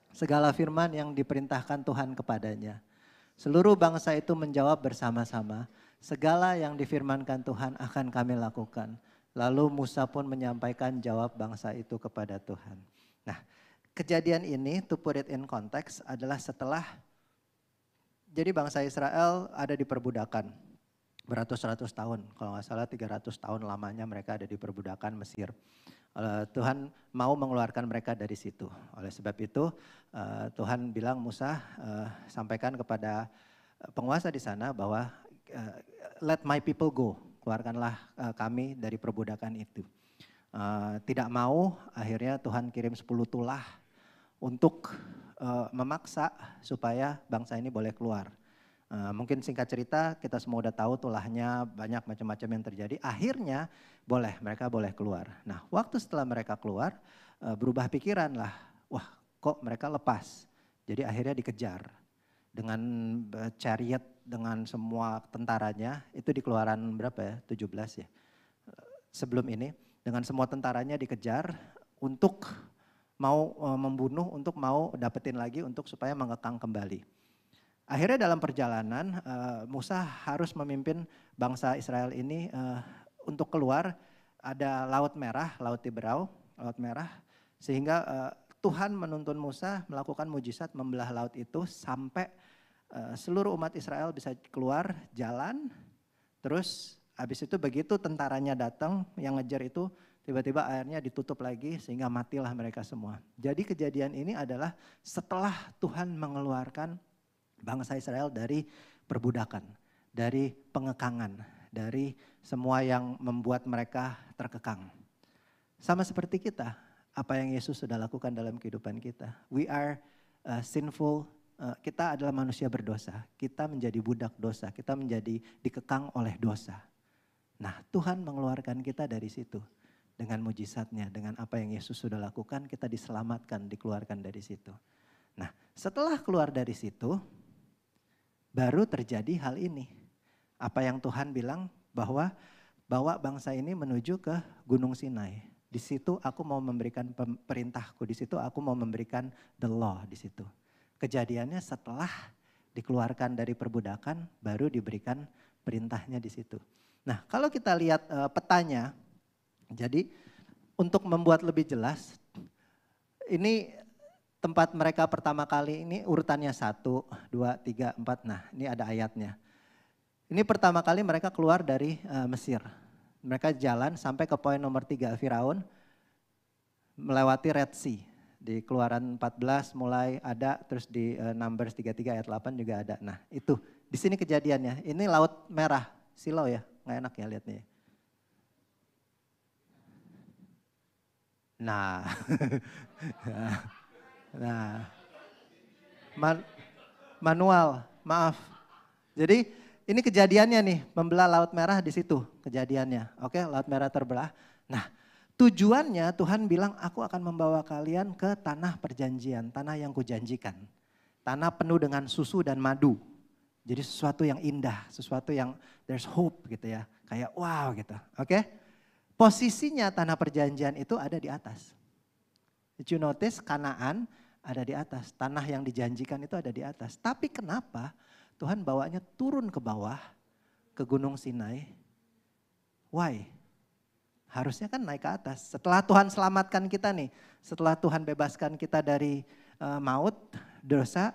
segala firman yang diperintahkan Tuhan kepadanya. Seluruh bangsa itu menjawab bersama-sama, segala yang difirmankan Tuhan akan kami lakukan. Lalu Musa pun menyampaikan jawab bangsa itu kepada Tuhan. Nah, kejadian ini to put it in context adalah setelah jadi bangsa Israel ada di perbudakan beratus-ratus tahun. Kalau nggak salah 300 tahun lamanya mereka ada di perbudakan Mesir. Tuhan mau mengeluarkan mereka dari situ. Oleh sebab itu Tuhan bilang Musa sampaikan kepada penguasa di sana bahwa let my people go. Keluarkanlah kami dari perbudakan itu. Tidak mau, akhirnya Tuhan kirim 10 tulah untuk memaksa supaya bangsa ini boleh keluar. Mungkin singkat cerita kita semua udah tahu tulahnya banyak macam-macam yang terjadi. Akhirnya mereka boleh keluar. Nah waktu setelah mereka keluar berubah pikiran lah. Wah kok mereka lepas. Jadi akhirnya dikejar dengan chariot dengan semua tentaranya, itu di Keluaran berapa ya, 17 ya. Sebelum ini, dengan semua tentaranya dikejar untuk mau membunuh, untuk mau dapetin lagi, untuk supaya mengekang kembali. Akhirnya dalam perjalanan Musa harus memimpin bangsa Israel ini untuk keluar, ada Laut Merah, Laut Tiberau, Laut Merah. Sehingga Tuhan menuntun Musa melakukan mujizat membelah laut itu sampai seluruh umat Israel bisa keluar jalan, terus habis itu begitu tentaranya datang yang ngejar itu tiba-tiba airnya ditutup lagi sehingga matilah mereka semua. Jadi kejadian ini adalah setelah Tuhan mengeluarkan bangsa Israel dari perbudakan, dari pengekangan, dari semua yang membuat mereka terkekang. Sama seperti kita, apa yang Yesus sudah lakukan dalam kehidupan kita. We are sinful, kita adalah manusia berdosa. Kita menjadi budak dosa, kita menjadi dikekang oleh dosa. Nah, Tuhan mengeluarkan kita dari situ. Dengan mujizatnya, dengan apa yang Yesus sudah lakukan, kita diselamatkan, dikeluarkan dari situ. Nah, setelah keluar dari situ, baru terjadi hal ini. Apa yang Tuhan bilang bahwa bawa bangsa ini menuju ke Gunung Sinai. Di situ aku mau memberikan perintahku, di situ aku mau memberikan the law di situ. Kejadiannya setelah dikeluarkan dari perbudakan, baru diberikan perintahnya di situ. Nah, kalau kita lihat petanya, jadi untuk membuat lebih jelas, ini tempat mereka pertama kali ini urutannya 1, 2, 3, 4. Nah, ini ada ayatnya. Ini pertama kali mereka keluar dari Mesir. Mereka jalan sampai ke poin nomor 3, Firaun melewati Red Sea. Di Keluaran 14 mulai ada, terus di Numbers 33 ayat 8 juga ada. Nah, itu di sini kejadiannya. Ini Laut Merah, silau ya, nggak enak ya lihatnya. Nah, nah, manual, maaf. Jadi ini kejadiannya nih, membelah Laut Merah di situ kejadiannya. Oke, Laut Merah terbelah. Nah, tujuannya Tuhan bilang, aku akan membawa kalian ke tanah perjanjian, tanah yang kujanjikan. Tanah penuh dengan susu dan madu. Jadi sesuatu yang indah, sesuatu yang there's hope gitu ya. Kayak wow gitu, oke. Posisinya tanah perjanjian itu ada di atas. Did you notice Kanaan ada di atas, tanah yang dijanjikan itu ada di atas. Tapi kenapa Tuhan bawanya turun ke bawah, ke Gunung Sinai? Why? Harusnya kan naik ke atas. Setelah Tuhan selamatkan kita nih, setelah Tuhan bebaskan kita dari maut, dosa,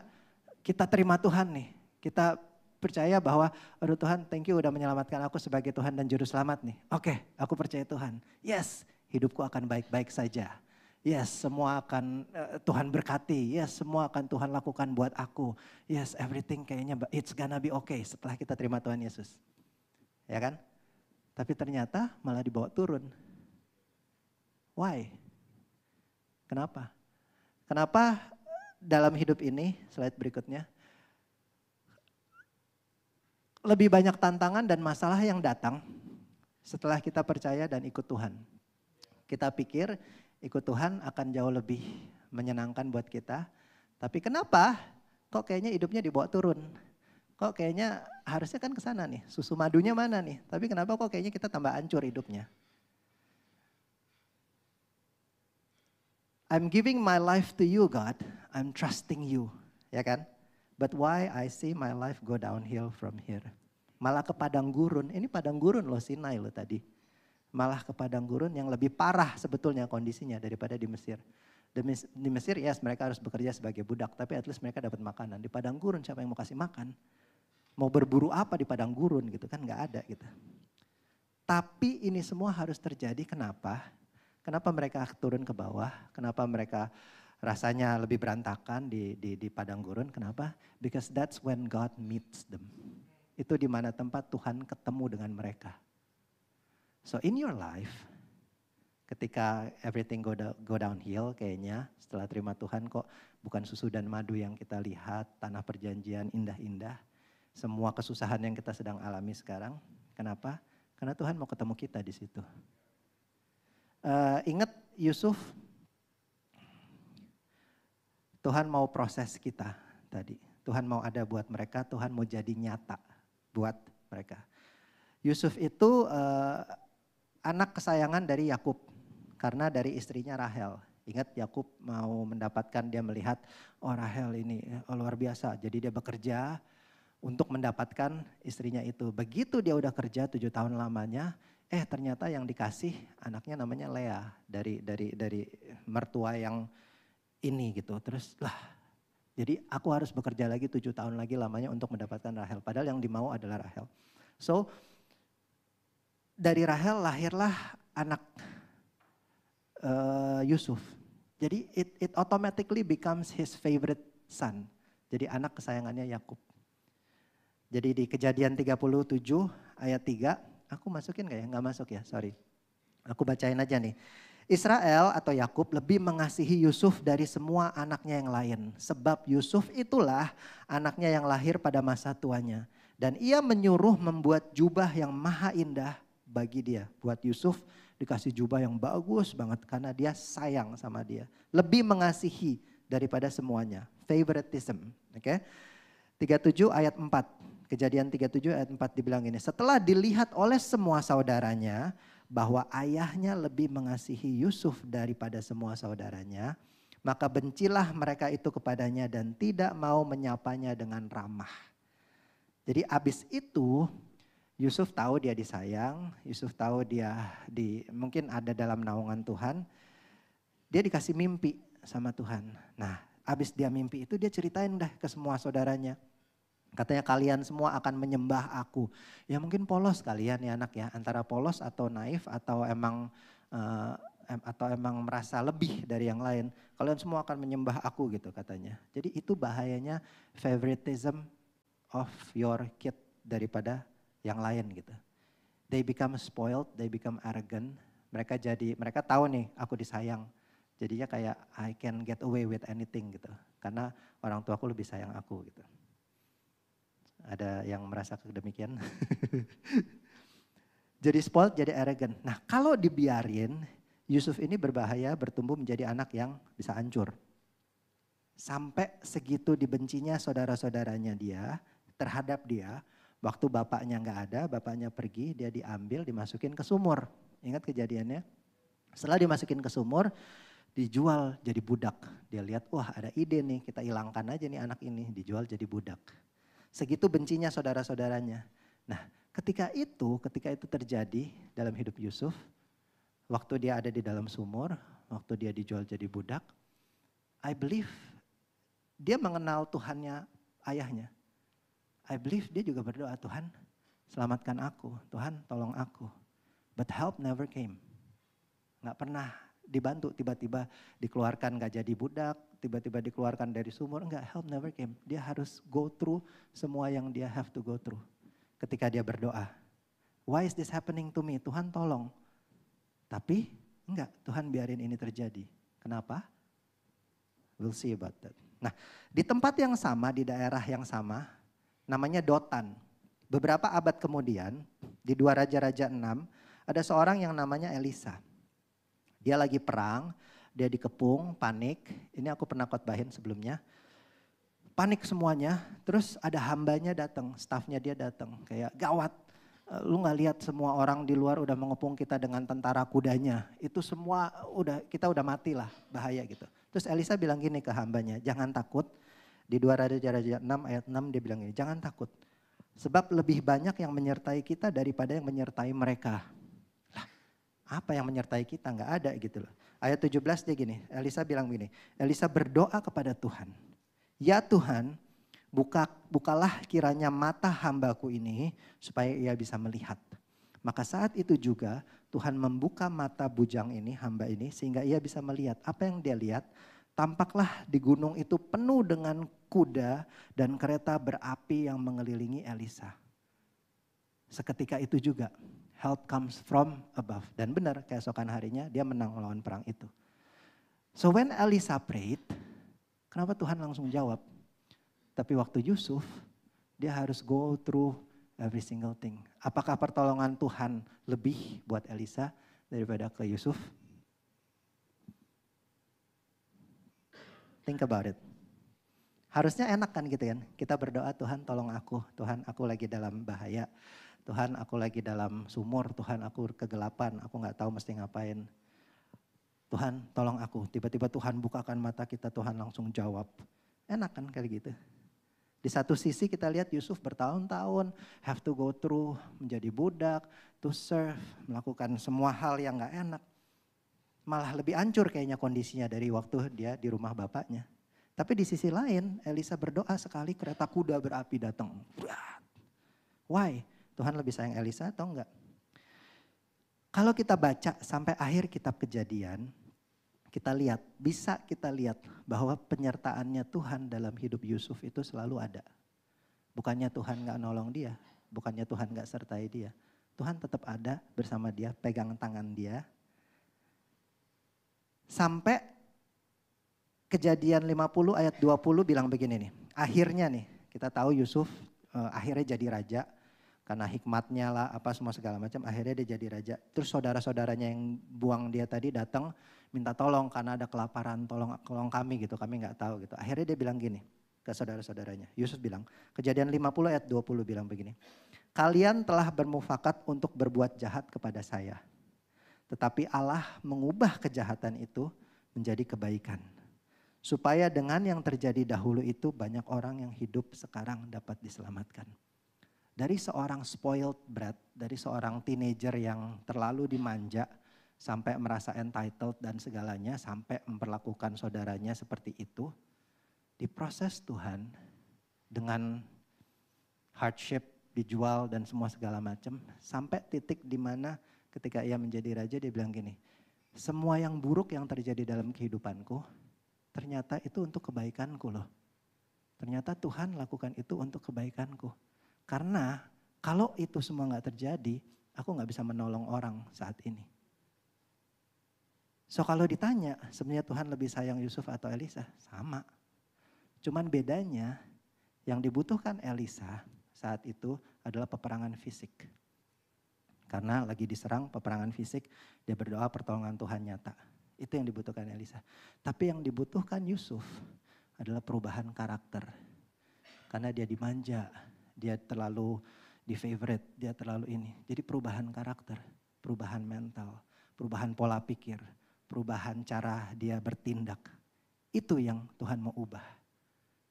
kita terima Tuhan nih. Kita percaya bahwa, aduh Tuhan thank you udah menyelamatkan aku sebagai Tuhan dan Juru Selamat nih. Oke, aku percaya Tuhan. Yes, hidupku akan baik-baik saja. Yes, semua akan Tuhan berkati. Yes, semua akan Tuhan lakukan buat aku. Yes, everything kayaknya it's gonna be okay setelah kita terima Tuhan Yesus. Ya kan? Tapi ternyata malah dibawa turun. Why? Kenapa? Kenapa dalam hidup ini, slide berikutnya, lebih banyak tantangan dan masalah yang datang setelah kita percaya dan ikut Tuhan. Kita pikir ikut Tuhan akan jauh lebih menyenangkan buat kita. Tapi kenapa kok kayaknya hidupnya dibawa turun? Kok kayaknya harusnya kan ke sana nih, susu madunya mana nih? Tapi kenapa kok kayaknya kita tambah hancur hidupnya? I'm giving my life to you God, I'm trusting you, ya kan? But why I see my life go downhill from here? Malah ke padang gurun, ini padang gurun loh Sinai loh tadi. Malah ke padang gurun yang lebih parah sebetulnya kondisinya daripada di Mesir. Di Mesir yes mereka harus bekerja sebagai budak, tapi at least mereka dapat makanan. Di padang gurun siapa yang mau kasih makan? Mau berburu apa di padang gurun gitu kan gak ada gitu. Tapi ini semua harus terjadi kenapa? Kenapa mereka turun ke bawah? Kenapa mereka rasanya lebih berantakan di padang gurun? Kenapa? Because that's when God meets them. Itu di mana tempat Tuhan ketemu dengan mereka. So in your life, ketika everything go downhill kayaknya setelah terima Tuhan kok bukan susu dan madu yang kita lihat, tanah perjanjian indah-indah. Semua kesusahan yang kita sedang alami sekarang. Kenapa? Karena Tuhan mau ketemu kita di situ. Ingat Yusuf, Tuhan mau proses kita tadi. Tuhan mau ada buat mereka, Tuhan mau jadi nyata buat mereka. Yusuf itu anak kesayangan dari Yakub karena dari istrinya Rahel. Ingat Yakub mau mendapatkan, dia melihat oh Rahel ini luar biasa. Jadi dia bekerja untuk mendapatkan istrinya itu. Begitu dia udah kerja 7 tahun lamanya, ternyata yang dikasih anaknya namanya Lea dari mertua yang ini gitu. Terus lah, jadi aku harus bekerja lagi 7 tahun lagi lamanya untuk mendapatkan Rahel. Padahal yang dimau adalah Rahel. So dari Rahel lahirlah anak Yusuf. Jadi it automatically becomes his favorite son. Jadi anak kesayangannya Yakub. Jadi di Kejadian 37 ayat 3, aku masukin gak ya? Gak masuk ya, sorry. Aku bacain aja nih. Israel atau Yakub lebih mengasihi Yusuf dari semua anaknya yang lain. Sebab Yusuf itulah anaknya yang lahir pada masa tuanya. Dan ia menyuruh membuat jubah yang maha indah bagi dia. Buat Yusuf dikasih jubah yang bagus banget karena dia sayang sama dia. Lebih mengasihi daripada semuanya. Favoritism. Oke. 37 ayat 4. Kejadian 37 ayat 4 dibilang ini. Setelah dilihat oleh semua saudaranya bahwa ayahnya lebih mengasihi Yusuf daripada semua saudaranya, maka bencilah mereka itu kepadanya dan tidak mau menyapanya dengan ramah. Jadi abis itu Yusuf tahu dia disayang, Yusuf tahu dia mungkin ada dalam naungan Tuhan. Dia dikasih mimpi sama Tuhan. Nah, abis dia mimpi itu dia ceritain dah ke semua saudaranya. Katanya kalian semua akan menyembah aku. Ya mungkin polos kalian ya anak ya. Antara polos atau naif atau emang merasa lebih dari yang lain. Kalian semua akan menyembah aku gitu katanya. Jadi itu bahayanya favoritism of your kid daripada yang lain gitu. They become spoiled, they become arrogant. Mereka tahu nih aku disayang. Jadinya kayak I can get away with anything gitu. Karena orang tuaku lebih sayang aku gitu. Ada yang merasa demikian? Jadi spoiled, jadi arrogant. Nah kalau dibiarin, Yusuf ini berbahaya bertumbuh menjadi anak yang bisa hancur. Sampai segitu dibencinya saudara-saudaranya dia terhadap dia. Waktu bapaknya gak ada, bapaknya pergi, dia diambil, dimasukin ke sumur. Ingat kejadiannya? Setelah dimasukin ke sumur, dijual jadi budak. Dia lihat, wah ada ide nih, kita hilangkan aja nih anak ini, dijual jadi budak. Segitu bencinya saudara-saudaranya. Nah ketika itu terjadi dalam hidup Yusuf, waktu dia ada di dalam sumur, waktu dia dijual jadi budak, I believe dia mengenal Tuhannya ayahnya. I believe dia juga berdoa, Tuhan selamatkan aku, Tuhan tolong aku. But help never came. Gak pernah dibantu, tiba-tiba dikeluarkan gak jadi budak, tiba-tiba dikeluarkan dari sumur, enggak, help never came. Dia harus go through semua yang dia have to go through. Ketika dia berdoa, why is this happening to me? Tuhan tolong. Tapi enggak, Tuhan biarin ini terjadi. Kenapa? We'll see about that. Nah, di tempat yang sama, di daerah yang sama, namanya Dotan. Beberapa abad kemudian, di 2 Raja-Raja 6, ada seorang yang namanya Elisa. Dia lagi perang, dia dikepung, panik. Ini aku pernah khotbahin sebelumnya. Panik semuanya, terus ada hambanya datang, stafnya dia datang. Kayak gawat, lu gak lihat semua orang di luar udah mengepung kita dengan tentara kudanya. Itu semua kita udah mati lah, bahaya gitu. Terus Elisa bilang gini ke hambanya, jangan takut. Di 2 Raja-Raja 6 ayat 6 dia bilang gini, jangan takut. Sebab lebih banyak yang menyertai kita daripada yang menyertai mereka. Apa yang menyertai kita? Nggak ada gitu loh. Ayat 17 dia gini, Elisa bilang gini, Elisa berdoa kepada Tuhan. Ya Tuhan, bukalah kiranya mata hambaku ini supaya ia bisa melihat. Maka saat itu juga Tuhan membuka mata bujang ini, hamba ini, sehingga ia bisa melihat. Apa yang dia lihat? Tampaklah di gunung itu penuh dengan kuda dan kereta berapi yang mengelilingi Elisa. Seketika itu juga help comes from above. Dan benar keesokan harinya dia menang melawan perang itu. So when Elisa prayed, kenapa Tuhan langsung jawab? Tapi waktu Yusuf, dia harus go through every single thing. Apakah pertolongan Tuhan lebih buat Elisa daripada ke Yusuf? Think about it. Harusnya enak kan gitu kan. Kita berdoa, Tuhan tolong aku. Tuhan aku lagi dalam bahaya. Tuhan aku lagi dalam sumur. Tuhan aku kegelapan. Aku gak tahu mesti ngapain. Tuhan tolong aku. Tiba-tiba Tuhan bukakan mata kita. Tuhan langsung jawab. Enak kan kali gitu. Di satu sisi kita lihat Yusuf bertahun-tahun have to go through menjadi budak, to serve, melakukan semua hal yang gak enak. Malah lebih hancur kayaknya kondisinya dari waktu dia di rumah bapaknya. Tapi di sisi lain Elisa berdoa sekali kereta kuda berapi datang. Why? Tuhan lebih sayang Elisa atau enggak? Kalau kita baca sampai akhir kitab Kejadian, bisa kita lihat bahwa penyertaannya Tuhan dalam hidup Yusuf itu selalu ada. Bukannya Tuhan gak nolong dia, bukannya Tuhan gak sertai dia. Tuhan tetap ada bersama dia, pegang tangan dia. Sampai Kejadian 50 ayat 20 bilang begini nih. Akhirnya nih, kita tahu Yusuf akhirnya jadi raja. Karena hikmatnya lah, apa semua segala macam, akhirnya dia jadi raja. Terus saudara-saudaranya yang buang dia tadi datang minta tolong karena ada kelaparan, tolong kami gitu, kami nggak tahu gitu. Akhirnya dia bilang gini ke saudara-saudaranya. Yusuf bilang, Kejadian 50 ayat 20 bilang begini. Kalian telah bermufakat untuk berbuat jahat kepada saya. Tetapi Allah mengubah kejahatan itu menjadi kebaikan. Supaya dengan yang terjadi dahulu itu banyak orang yang hidup sekarang dapat diselamatkan. Dari seorang spoiled brat, dari seorang teenager yang terlalu dimanja sampai merasa entitled dan segalanya, sampai memperlakukan saudaranya seperti itu, diproses Tuhan dengan hardship, dijual dan semua segala macam, sampai titik di mana ketika ia menjadi raja dia bilang gini, semua yang buruk yang terjadi dalam kehidupanku, ternyata itu untuk kebaikanku loh. Ternyata Tuhan lakukan itu untuk kebaikanku. Karena kalau itu semua gak terjadi, aku gak bisa menolong orang saat ini. So kalau ditanya sebenarnya Tuhan lebih sayang Yusuf atau Elisa? Sama. Cuman bedanya yang dibutuhkan Elisa saat itu adalah peperangan fisik. Karena lagi diserang peperangan fisik, dia berdoa pertolongan Tuhan nyata. Itu yang dibutuhkan Elisa. Tapi yang dibutuhkan Yusuf adalah perubahan karakter. Karena dia dimanja, dia terlalu di favorite, dia terlalu ini. Jadi perubahan karakter, perubahan mental, perubahan pola pikir, perubahan cara dia bertindak. Itu yang Tuhan mau ubah.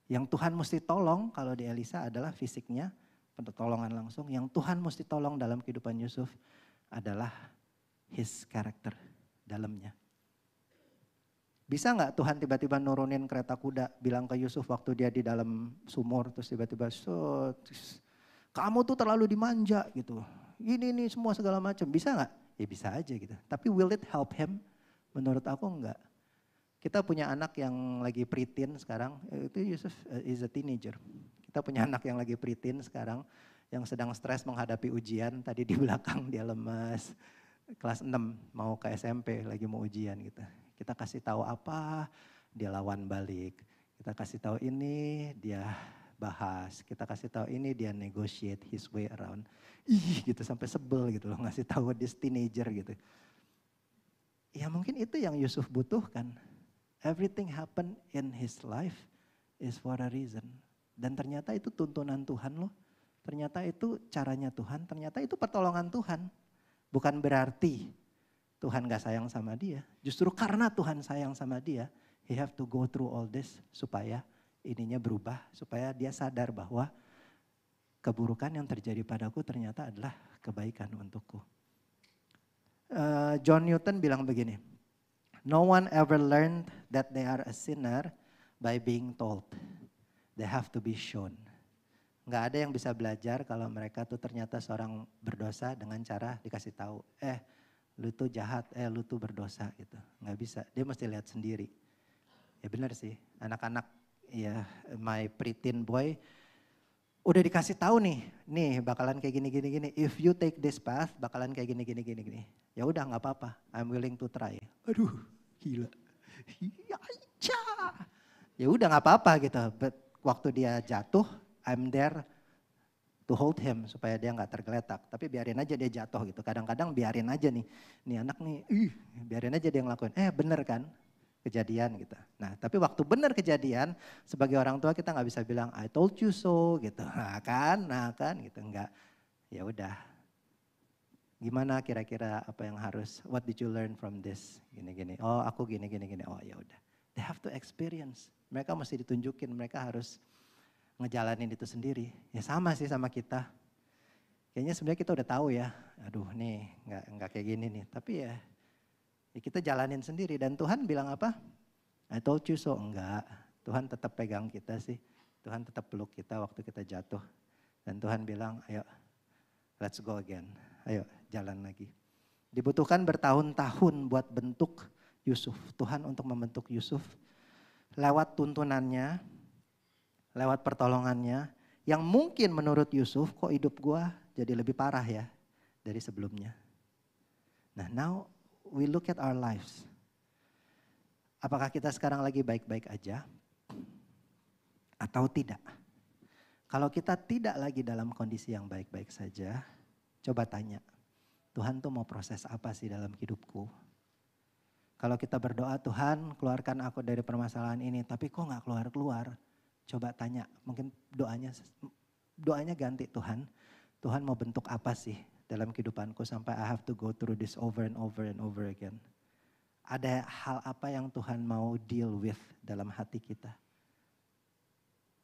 Yang Tuhan mesti tolong kalau di Elisa adalah fisiknya, pertolongan langsung. Yang Tuhan mesti tolong dalam kehidupan Yusuf adalah his character, dalamnya. Bisa gak Tuhan tiba-tiba nurunin kereta kuda, bilang ke Yusuf waktu dia di dalam sumur, terus tiba-tiba, kamu tuh terlalu dimanja gitu. Ini nih semua segala macam, bisa gak? Ya bisa aja gitu. Tapi will it help him? Menurut aku enggak. Kita punya anak yang lagi preteen sekarang, itu Yusuf is a teenager. Kita punya anak yang lagi preteen sekarang, yang sedang stres menghadapi ujian, tadi di belakang dia lemas. Kelas 6 mau ke SMP, lagi mau ujian gitu. Kita kasih tahu apa, dia lawan balik. Kita kasih tahu ini, dia bahas. Kita kasih tahu ini, dia negotiate his way around. Ih gitu sampai sebel gitu loh, ngasih tahu this teenager gitu. Ya mungkin itu yang Yusuf butuhkan. Everything happen in his life is for a reason. Dan ternyata itu tuntunan Tuhan loh. Ternyata itu caranya Tuhan, ternyata itu pertolongan Tuhan. Bukan berarti Tuhan gak sayang sama dia. Justru karena Tuhan sayang sama dia, he have to go through all this supaya ininya berubah. Supaya dia sadar bahwa keburukan yang terjadi padaku ternyata adalah kebaikan untukku. John Newton bilang begini, no one ever learned that they are a sinner by being told. They have to be shown. Gak ada yang bisa belajar kalau mereka tuh ternyata seorang berdosa dengan cara dikasih tahu. Lu tuh jahat, lu tuh berdosa gitu. Gak bisa, dia mesti lihat sendiri. Ya benar sih, anak-anak ya my preteen boy udah dikasih tahu nih bakalan kayak gini. If you take this path bakalan kayak gini. Ya udah nggak apa-apa, I'm willing to try. Aduh, gila. Ya udah nggak apa-apa gitu. But waktu dia jatuh, I'm there to hold him supaya dia nggak tergeletak. Tapi biarin aja dia jatuh gitu. Kadang-kadang biarin aja nih anak nih, biarin aja dia ngelakuin. Bener kan kejadian gitu. Nah tapi waktu bener kejadian sebagai orang tua kita nggak bisa bilang I told you so gitu. Nah kan gitu enggak. Ya udah. Gimana kira-kira apa yang harus, what did you learn from this? Gini. Oh aku gini. Oh ya udah. They have to experience. Mereka mesti ditunjukin, mereka harus ngejalanin itu sendiri. Ya sama sih sama kita. Kayaknya sebenarnya kita udah tahu ya. Aduh nih nggak kayak gini nih. Tapi ya kita jalanin sendiri. Dan Tuhan bilang apa? I told you so. Enggak. Tuhan tetap pegang kita sih. Tuhan tetap peluk kita waktu kita jatuh. Dan Tuhan bilang ayo let's go again. Ayo jalan lagi. Dibutuhkan bertahun-tahun buat bentuk Yusuf. Tuhan untuk membentuk Yusuf lewat tuntunannya, lewat pertolongannya, yang mungkin menurut Yusuf kok hidup gua jadi lebih parah ya dari sebelumnya. Nah now we look at our lives. Apakah kita sekarang lagi baik-baik aja atau tidak? Kalau kita tidak lagi dalam kondisi yang baik-baik saja, coba tanya, Tuhan tuh mau proses apa sih dalam hidupku? Kalau kita berdoa, Tuhan keluarkan aku dari permasalahan ini, tapi kok gak keluar-keluar? Coba tanya, mungkin doanya ganti, Tuhan mau bentuk apa sih dalam kehidupanku sampai I have to go through this over and over and over again. Ada hal apa yang Tuhan mau deal with dalam hati kita?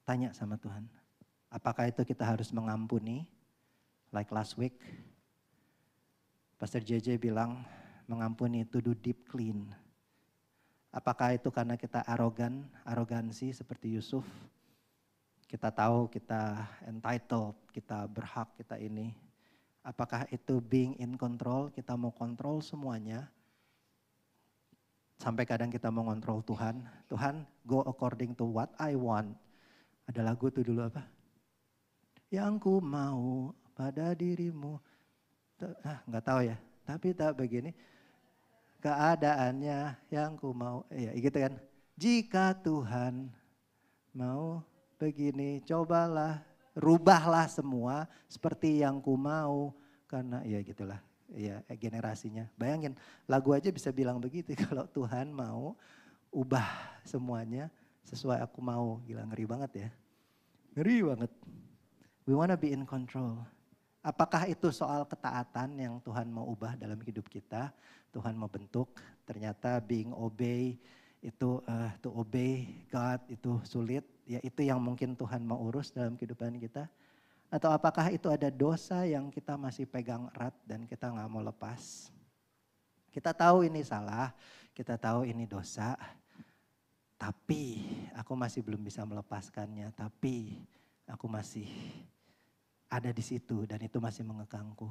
Tanya sama Tuhan. Apakah itu kita harus mengampuni? Like last week, Pastor JJ bilang mengampuni to do deep clean. Apakah itu karena kita arogansi seperti Yusuf? Kita tahu kita entitled, kita berhak, kita ini. Apakah itu being in control, kita mau kontrol semuanya. Sampai kadang kita mau kontrol Tuhan. Tuhan, go according to what I want. Ada lagu tuh dulu apa? Yang ku mau pada dirimu. Nggak tahu ya, tapi tak begini. Keadaannya yang ku mau, ya gitu kan. Jika Tuhan mau begini, cobalah, rubahlah semua seperti yang ku mau. Karena ya gitulah, ya generasinya. Bayangin lagu aja bisa bilang begitu, kalau Tuhan mau ubah semuanya sesuai aku mau. Gila, ngeri banget ya. Ngeri banget. We wanna be in control. Apakah itu soal ketaatan yang Tuhan mau ubah dalam hidup kita? Tuhan mau bentuk, ternyata being obey itu to obey God itu sulit. Ya itu yang mungkin Tuhan mau urus dalam kehidupan kita. Atau apakah itu ada dosa yang kita masih pegang erat dan kita gak mau lepas? Kita tahu ini salah, kita tahu ini dosa. Tapi aku masih belum bisa melepaskannya, tapi aku masih ada di situ dan itu masih mengekangku.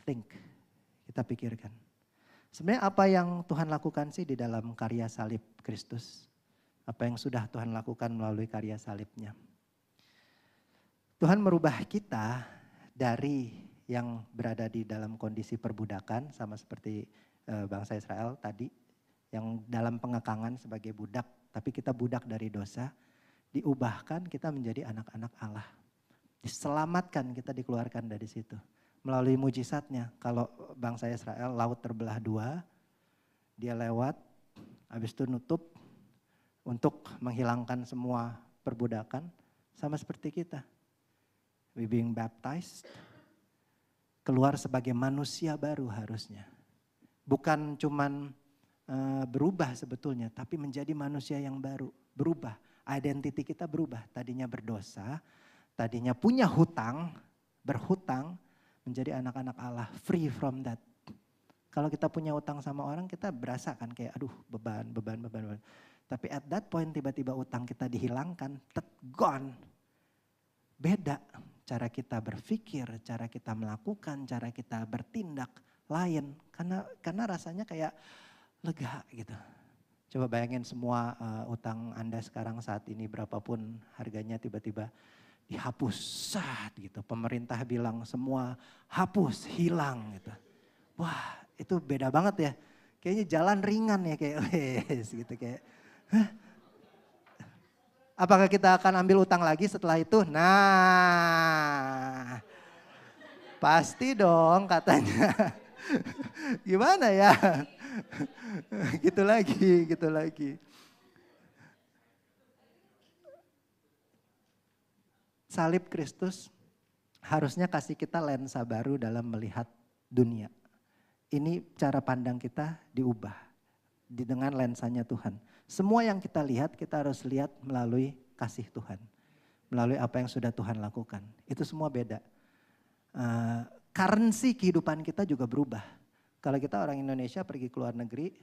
Think, kita pikirkan. Sebenarnya apa yang Tuhan lakukan sih di dalam karya salib Kristus? Apa yang sudah Tuhan lakukan melalui karya salibnya? Tuhan merubah kita dari yang berada di dalam kondisi perbudakan sama seperti bangsa Israel tadi. Yang dalam pengekangan sebagai budak, tapi kita budak dari dosa. Diubahkan kita menjadi anak-anak Allah. Diselamatkan, kita dikeluarkan dari situ. Melalui mujizatnya, kalau bangsa Israel laut terbelah dua, dia lewat, habis itu nutup untuk menghilangkan semua perbudakan, sama seperti kita. We being baptized, keluar sebagai manusia baru harusnya. Bukan cuman berubah sebetulnya, tapi menjadi manusia yang baru, berubah. Identity kita berubah, tadinya berdosa, tadinya punya hutang, berhutang, menjadi anak-anak Allah, free from that. Kalau kita punya utang sama orang, kita berasa kan kayak aduh beban. Tapi at that point tiba-tiba utang kita dihilangkan, gone. Beda cara kita berpikir, cara kita melakukan, cara kita bertindak lain. Karena rasanya kayak lega gitu. Coba bayangin semua utang Anda sekarang saat ini berapapun harganya tiba-tiba dihapus gitu. Pemerintah bilang semua hapus, hilang gitu. Wah, itu beda banget ya. Kayaknya jalan ringan ya kayak gitu kayak. Hah? Apakah kita akan ambil utang lagi setelah itu? Nah, pasti dong katanya. Gimana ya? Gitu lagi. Salib Kristus harusnya kasih kita lensa baru dalam melihat dunia. Ini cara pandang kita diubah dengan lensanya Tuhan. Semua yang kita lihat, kita harus lihat melalui kasih Tuhan. Melalui apa yang sudah Tuhan lakukan. Itu semua beda. Currency kehidupan kita juga berubah. Kalau kita orang Indonesia pergi ke luar negeri,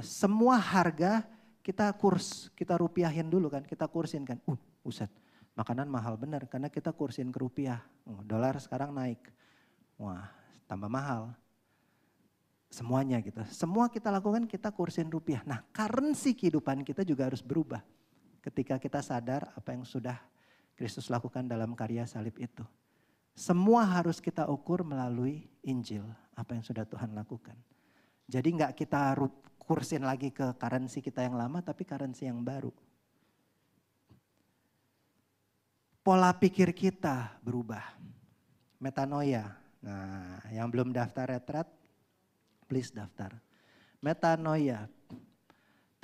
semua harga kita rupiahin dulu kan, kita kursin kan. Buset, makanan mahal benar karena kita kursin ke rupiah. Dolar sekarang naik, wah tambah mahal. Semuanya gitu, semua kita lakukan kita kursin rupiah. Nah currency kehidupan kita juga harus berubah. Ketika kita sadar apa yang sudah Kristus lakukan dalam karya salib itu. Semua harus kita ukur melalui Injil, apa yang sudah Tuhan lakukan. Jadi enggak kita kursin lagi ke currency kita yang lama, tapi currency yang baru. Pola pikir kita berubah. Metanoia. Nah, yang belum daftar retret, please daftar. Metanoia,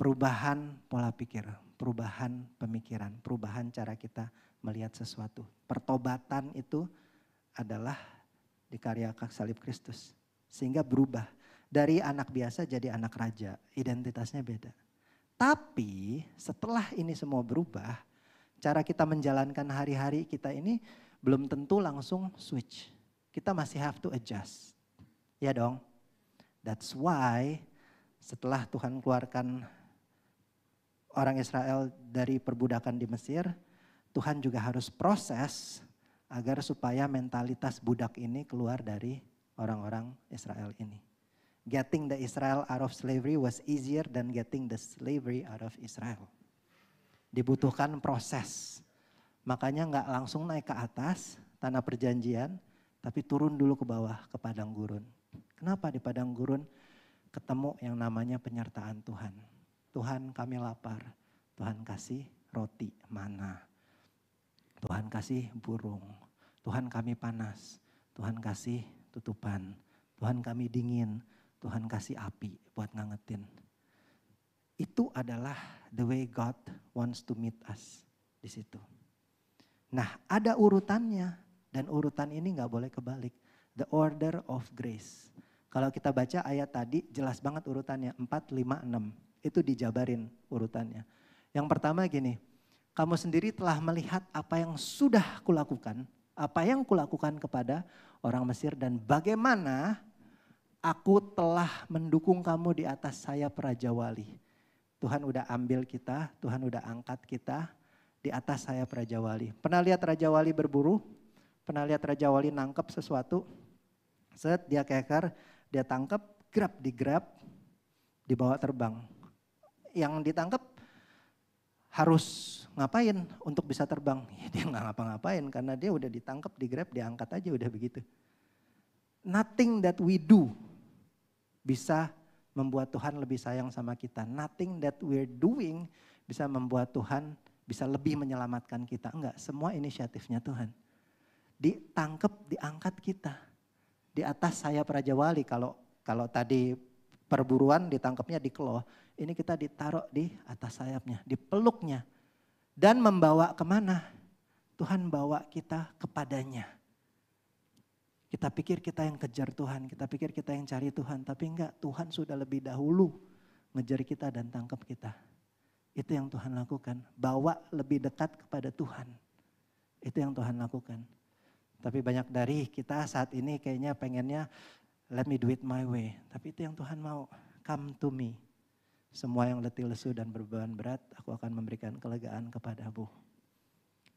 perubahan pola pikir, perubahan pemikiran, perubahan cara kita melihat sesuatu. Pertobatan itu adalah di karya salib Kristus. Sehingga berubah dari anak biasa jadi anak raja, identitasnya beda. Tapi setelah ini semua berubah, cara kita menjalankan hari-hari kita ini belum tentu langsung switch. Kita masih have to adjust. Ya dong? That's why setelah Tuhan keluarkan orang Israel dari perbudakan di Mesir, Tuhan juga harus proses agar supaya mentalitas budak ini keluar dari orang-orang Israel ini. Getting the Israel out of slavery was easier than getting the slavery out of Israel. Dibutuhkan proses. Makanya nggak langsung naik ke atas tanah perjanjian, tapi turun dulu ke bawah ke padang gurun. Kenapa di padang gurun ketemu yang namanya penyertaan Tuhan. Tuhan kami lapar, Tuhan kasih roti mana. Tuhan kasih burung, Tuhan kami panas, Tuhan kasih tutupan, Tuhan kami dingin, Tuhan kasih api buat ngangetin. Itu adalah the way God wants to meet us di situ. Nah, ada urutannya dan urutan ini nggak boleh kebalik. The order of grace. Kalau kita baca ayat tadi jelas banget urutannya 4, 5, 6. Itu dijabarin urutannya. Yang pertama gini, kamu sendiri telah melihat apa yang sudah kulakukan, apa yang kulakukan kepada orang Mesir dan bagaimana aku telah mendukung kamu di atas sayap Raja Wali. Tuhan udah ambil kita, Tuhan udah angkat kita di atas sayap Raja Wali. Pernah lihat Raja Wali berburu? Pernah lihat Raja Wali nangkep sesuatu? Set, dia keker, dia tangkep, digrab, dibawa terbang. Yang ditangkep harus ngapain untuk bisa terbang? Ya, dia nggak ngapa-ngapain karena dia udah ditangkep, digrab, diangkat aja udah begitu. Nothing that we do bisa membuat Tuhan lebih sayang sama kita. Nothing that we're doing bisa membuat Tuhan bisa lebih menyelamatkan kita. Enggak, semua inisiatifnya Tuhan. Ditangkep, diangkat kita. Di atas sayap Raja Wali, kalau tadi perburuan ditangkapnya di Kelo, ini kita ditaruh di atas sayapnya, dipeluknya. Dan membawa kemana? Tuhan bawa kita kepadanya. Kita pikir kita yang kejar Tuhan, kita pikir kita yang cari Tuhan. Tapi enggak, Tuhan sudah lebih dahulu ngejar kita dan tangkap kita. Itu yang Tuhan lakukan, bawa lebih dekat kepada Tuhan. Itu yang Tuhan lakukan. Tapi banyak dari kita saat ini kayaknya pengennya let me do it my way. Tapi itu yang Tuhan mau, come to me. Semua yang letih lesu dan beban berat, aku akan memberikan kelegaan kepadamu.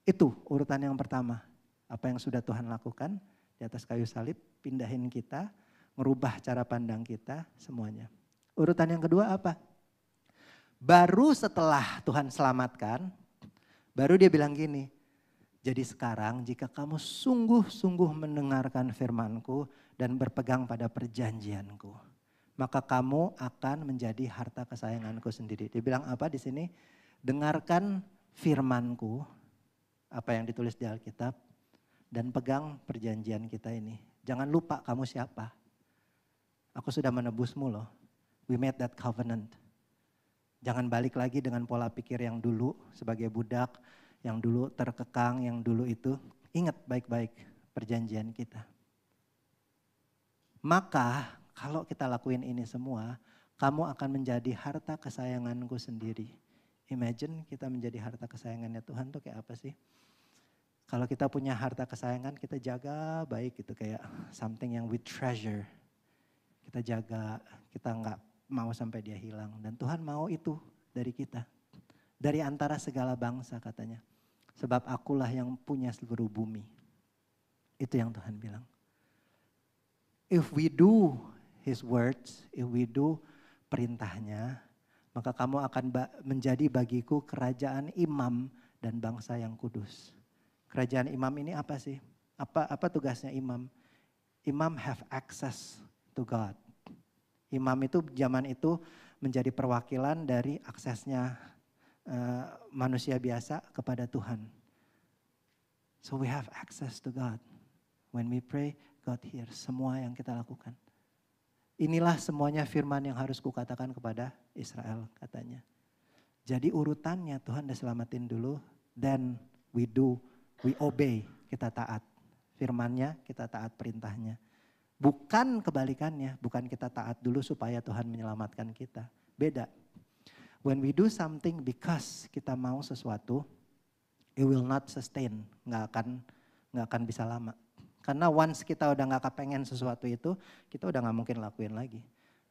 Itu urutan yang pertama. Apa yang sudah Tuhan lakukan di atas kayu salib, pindahin kita, merubah cara pandang kita, semuanya. Urutan yang kedua apa? Baru setelah Tuhan selamatkan, baru dia bilang gini, jadi sekarang jika kamu sungguh-sungguh mendengarkan firmanku dan berpegang pada perjanjianku, maka kamu akan menjadi harta kesayanganku sendiri. Dia bilang apa di sini? Dengarkan firmanku, apa yang ditulis di Alkitab, dan pegang perjanjian kita ini. Jangan lupa kamu siapa. Aku sudah menebusmu loh. We made that covenant. Jangan balik lagi dengan pola pikir yang dulu sebagai budak, yang dulu terkekang, yang dulu itu. Ingat baik-baik perjanjian kita. Maka kalau kita lakuin ini semua, kamu akan menjadi harta kesayanganku sendiri. Imagine kita menjadi harta kesayangannya Tuhan tuh kayak apa sih? Kalau kita punya harta kesayangan, kita jaga baik gitu, kayak something yang we treasure. Kita jaga, kita nggak mau sampai dia hilang. Dan Tuhan mau itu dari kita. Dari antara segala bangsa katanya. Sebab akulah yang punya seluruh bumi. Itu yang Tuhan bilang. If we do His words, if we do perintahnya, maka kamu akan menjadi bagiku kerajaan imam dan bangsa yang kudus. Kerajaan imam ini apa sih? Apa tugasnya imam? Imam have access to God. Imam itu zaman itu menjadi perwakilan dari aksesnya manusia biasa kepada Tuhan. So we have access to God. When we pray, God hears semua yang kita lakukan. Inilah semuanya firman yang harus kukatakan kepada Israel, katanya. Jadi urutannya Tuhan udah selamatin dulu, then we obey, kita taat. Firmannya, kita taat perintahnya. Bukan kebalikannya, bukan kita taat dulu supaya Tuhan menyelamatkan kita. Beda. When we do something because kita mau sesuatu, it will not sustain, nggak akan bisa lama. Karena once kita udah nggak kepengen sesuatu itu, kita udah nggak mungkin lakuin lagi.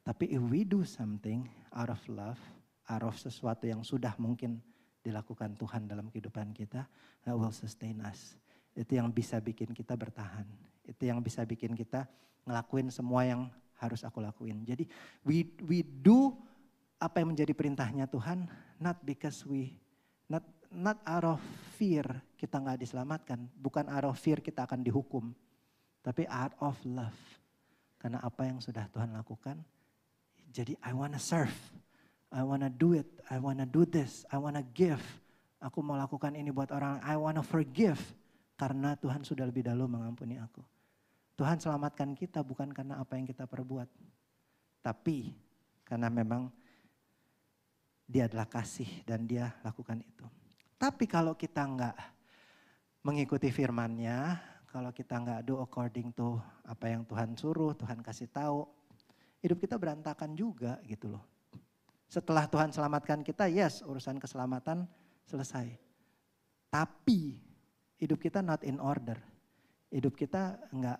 Tapi if we do something out of love, out of sesuatu yang sudah mungkin dilakukan Tuhan dalam kehidupan kita, that will sustain us. Itu yang bisa bikin kita bertahan. Itu yang bisa bikin kita ngelakuin semua yang harus aku lakuin. Jadi we do apa yang menjadi perintahnya Tuhan, not because not out of fear kita nggak diselamatkan, bukan out of fear kita akan dihukum, tapi out of love. Karena apa yang sudah Tuhan lakukan, jadi I wanna serve, I wanna do it, I wanna do this, I wanna give. Aku mau lakukan ini buat orang, I wanna forgive. Karena Tuhan sudah lebih dahulu mengampuni aku. Tuhan selamatkan kita bukan karena apa yang kita perbuat, tapi karena memang Dia adalah kasih dan Dia lakukan itu. Tapi kalau kita enggak mengikuti firman-Nya, kalau kita enggak do according to apa yang Tuhan suruh, Tuhan kasih tahu, hidup kita berantakan juga gitu loh. Setelah Tuhan selamatkan kita, yes, urusan keselamatan selesai. Tapi hidup kita not in order. Hidup kita enggak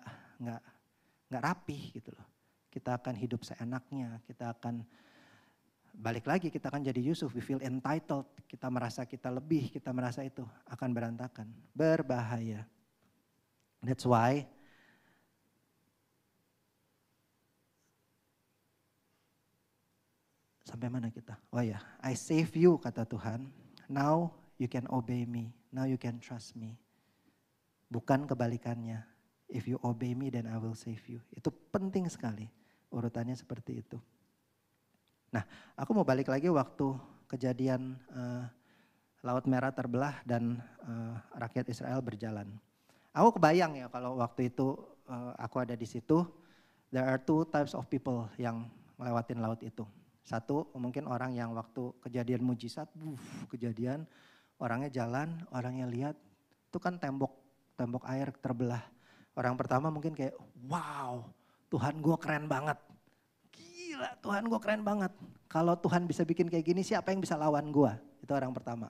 rapih gitu loh. Kita akan hidup seenaknya, kita akan balik lagi, kita akan jadi Yusuf, we feel entitled, kita merasa kita lebih, kita merasa itu akan berantakan, berbahaya. That's why sampai mana kita? Oh ya, I save you kata Tuhan, now you can obey me, now you can trust me. Bukan kebalikannya, if you obey me then I will save you. Itu penting sekali, urutannya seperti itu. Nah, aku mau balik lagi waktu kejadian Laut Merah terbelah dan rakyat Israel berjalan. Aku kebayang ya kalau waktu itu aku ada di situ, there are two types of people yang ngelewatin laut itu. Satu mungkin orang yang waktu kejadian mujizat, kejadian orangnya jalan, orangnya lihat, itu kan tembok air terbelah. Orang pertama mungkin kayak, wow, Tuhan gue keren banget. Gila, Tuhan gue keren banget. Kalau Tuhan bisa bikin kayak gini, siapa yang bisa lawan gue? Itu orang pertama.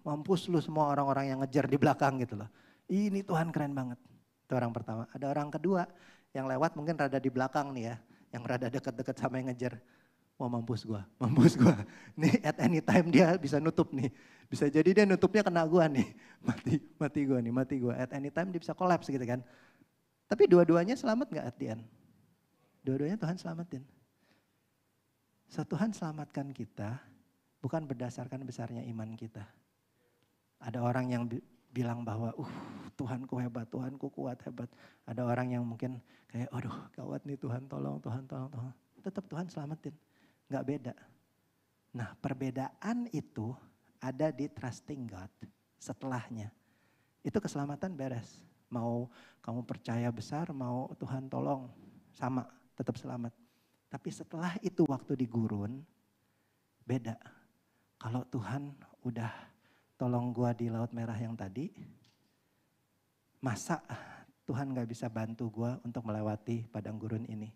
Mampus lu semua orang-orang yang ngejar di belakang gitu loh. Ini Tuhan keren banget. Itu orang pertama. Ada orang kedua yang lewat mungkin rada di belakang nih ya. Yang rada deket-deket sama yang ngejar. Wah mampus gue. Nih at any time dia bisa nutup nih. Bisa jadi dia nutupnya kena gue nih. Mati gue. At any time dia bisa collapse gitu kan. Tapi dua-duanya selamat gak at the end? Dua-duanya Tuhan selamatin. So Tuhan selamatkan kita bukan berdasarkan besarnya iman kita. Ada orang yang bilang bahwa Tuhanku hebat, Tuhanku kuat hebat. Ada orang yang mungkin kayak aduh gawat nih Tuhan tolong. Tetap Tuhan selamatin, gak beda. Nah perbedaan itu ada di trusting God setelahnya. Itu keselamatan beres. Mau kamu percaya besar, mau Tuhan tolong, sama tetap selamat. Tapi setelah itu waktu di gurun, beda. Kalau Tuhan udah tolong gua di Laut Merah yang tadi, masa Tuhan gak bisa bantu gua untuk melewati padang gurun ini?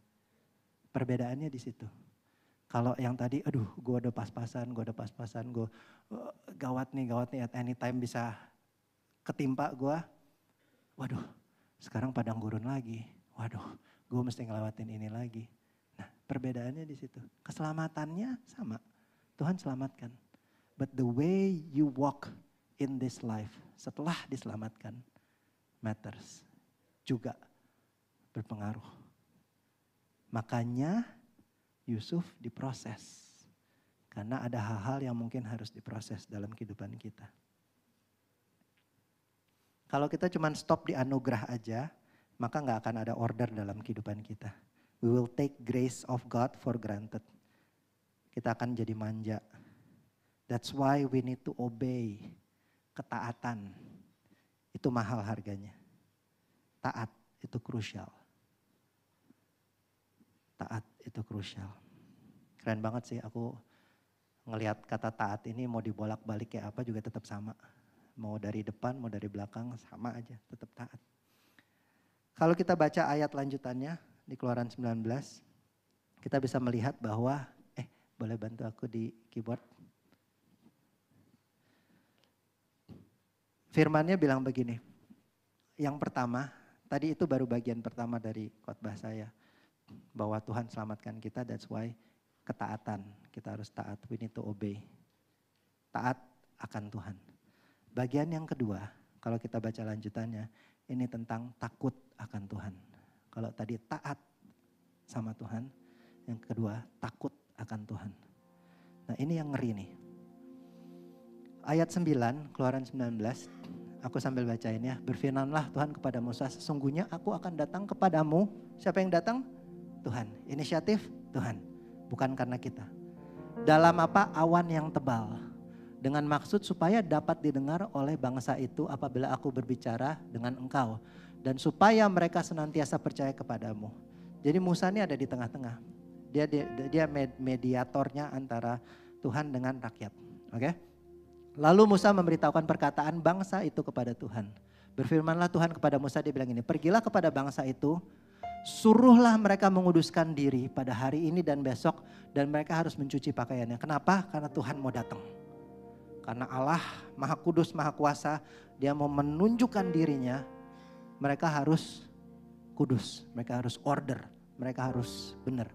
Perbedaannya di situ. Kalau yang tadi, aduh gua udah pas-pasan, gua gawat nih at any time bisa ketimpa gua. Waduh, sekarang padang gurun lagi. Waduh, gua mesti ngelewatin ini lagi. Nah, perbedaannya di situ. Keselamatannya sama. Tuhan selamatkan. But the way you walk in this life setelah diselamatkan matters. Juga berpengaruh. Makanya Yusuf diproses. Karena ada hal-hal yang mungkin harus diproses dalam kehidupan kita. Kalau kita cuma stop di anugerah aja, maka gak akan ada order dalam kehidupan kita. We will take grace of God for granted. kita akan jadi manja. That's why we need to obey. Ketaatan itu mahal harganya. Taat itu krusial. Taat itu krusial. Keren banget sih aku ngelihat kata taat ini mau dibolak-balik kayak apa juga tetap sama. Mau dari depan, mau dari belakang sama aja, tetap taat. Kalau kita baca ayat lanjutannya di Keluaran 19, kita bisa melihat bahwa, boleh bantu aku di keyboard? Firman-Nya bilang begini, yang pertama, tadi itu baru bagian pertama dari khotbah saya. Bahwa Tuhan selamatkan kita, that's why ketaatan. Kita harus taat, we need to obey. Taat akan Tuhan. Bagian yang kedua, kalau kita baca lanjutannya, ini tentang takut akan Tuhan. Kalau tadi taat sama Tuhan, yang kedua takut akan Tuhan. Nah ini yang ngeri nih. Ayat 9, Keluaran 19, aku sambil bacain ya. Berfirmanlah Tuhan kepada Musa, sesungguhnya aku akan datang kepadamu. Siapa yang datang? Tuhan. Inisiatif Tuhan, bukan karena kita. Dalam apa? Awan yang tebal. Dengan maksud supaya dapat didengar oleh bangsa itu apabila aku berbicara dengan engkau. Dan supaya mereka senantiasa percaya kepadamu. Jadi Musa ini ada di tengah-tengah. Dia mediatornya antara Tuhan dengan rakyat. Oke? Lalu Musa memberitahukan perkataan bangsa itu kepada Tuhan. Berfirmanlah Tuhan kepada Musa, dia bilang ini, pergilah kepada bangsa itu, suruhlah mereka menguduskan diri pada hari ini dan besok, dan mereka harus mencuci pakaiannya. Kenapa? Karena Tuhan mau datang. Karena Allah Maha Kudus, Maha Kuasa, dia mau menunjukkan dirinya, mereka harus kudus, mereka harus order, mereka harus benar.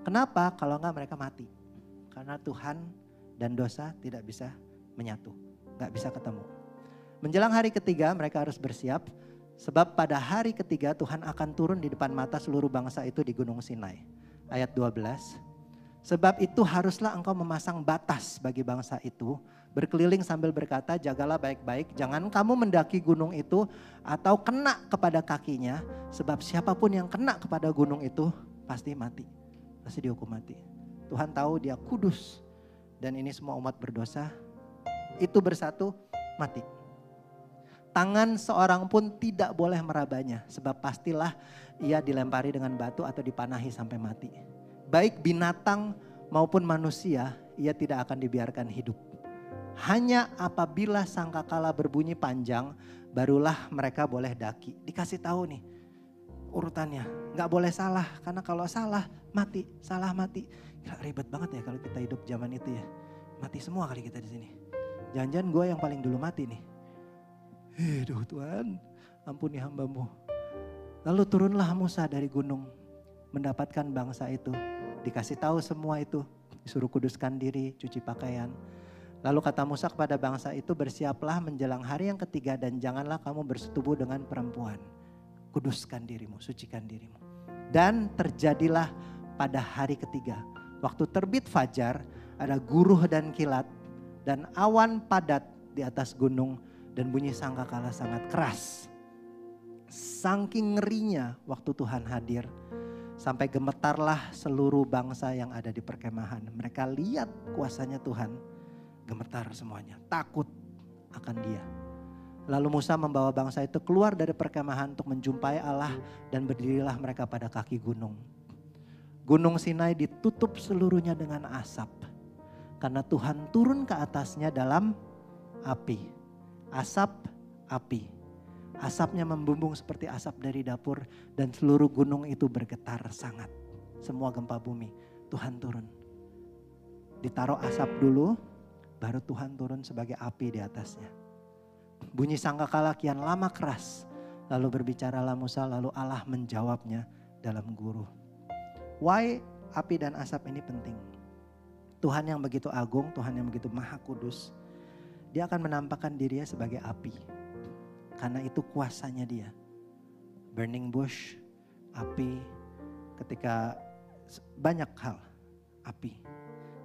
Kenapa? Kalau enggak mereka mati. Karena Tuhan dan dosa tidak bisa menyatu, gak bisa ketemu. Menjelang hari ketiga mereka harus bersiap, sebab pada hari ketiga Tuhan akan turun di depan mata seluruh bangsa itu di Gunung Sinai. Ayat 12, sebab itu haruslah engkau memasang batas bagi bangsa itu, berkeliling sambil berkata, jagalah baik-baik, jangan kamu mendaki gunung itu atau kena kepada kakinya, sebab siapapun yang kena kepada gunung itu pasti mati, pasti dihukum mati. Tuhan tahu dia kudus dan ini semua umat berdosa. Itu bersatu mati. Tangan seorang pun tidak boleh merabanya, sebab pastilah ia dilempari dengan batu atau dipanahi sampai mati. Baik binatang maupun manusia, ia tidak akan dibiarkan hidup. Hanya apabila sangkakala berbunyi panjang, barulah mereka boleh daki. Dikasih tahu nih urutannya, nggak boleh salah, karena kalau salah mati, salah mati. Gila, ribet banget ya kalau kita hidup zaman itu ya. Mati semua kali kita di sini. Jangan-jangan gue yang paling dulu mati nih. Aduh Tuhan, ampuni hamba-Mu. Lalu turunlah Musa dari gunung, mendapatkan bangsa itu. Dikasih tahu semua itu, disuruh kuduskan diri, cuci pakaian. Lalu kata Musa kepada bangsa itu, bersiaplah menjelang hari yang ketiga dan janganlah kamu bersetubuh dengan perempuan. Kuduskan dirimu, sucikan dirimu. Dan terjadilah pada hari ketiga, waktu terbit fajar, ada guruh dan kilat, dan awan padat di atas gunung dan bunyi sangkakala sangat keras. Saking ngerinya waktu Tuhan hadir, sampai gemetarlah seluruh bangsa yang ada di perkemahan. Mereka lihat kuasanya Tuhan, gemetar semuanya, takut akan dia. Lalu Musa membawa bangsa itu keluar dari perkemahan untuk menjumpai Allah dan berdirilah mereka pada kaki gunung. Gunung Sinai ditutup seluruhnya dengan asap. Karena Tuhan turun ke atasnya dalam api. Asap, api. Asapnya membumbung seperti asap dari dapur dan seluruh gunung itu bergetar sangat. Semua gempa bumi, Tuhan turun. Ditaruh asap dulu, baru Tuhan turun sebagai api di atasnya. Bunyi sangkakala kian lama keras. Lalu berbicaralah Musa, lalu Allah menjawabnya dalam guru. Why api dan asap ini penting? Tuhan yang begitu agung, Tuhan yang begitu maha kudus, dia akan menampakkan dirinya sebagai api. Karena itu kuasanya dia. Burning bush, api, ketika banyak hal, api.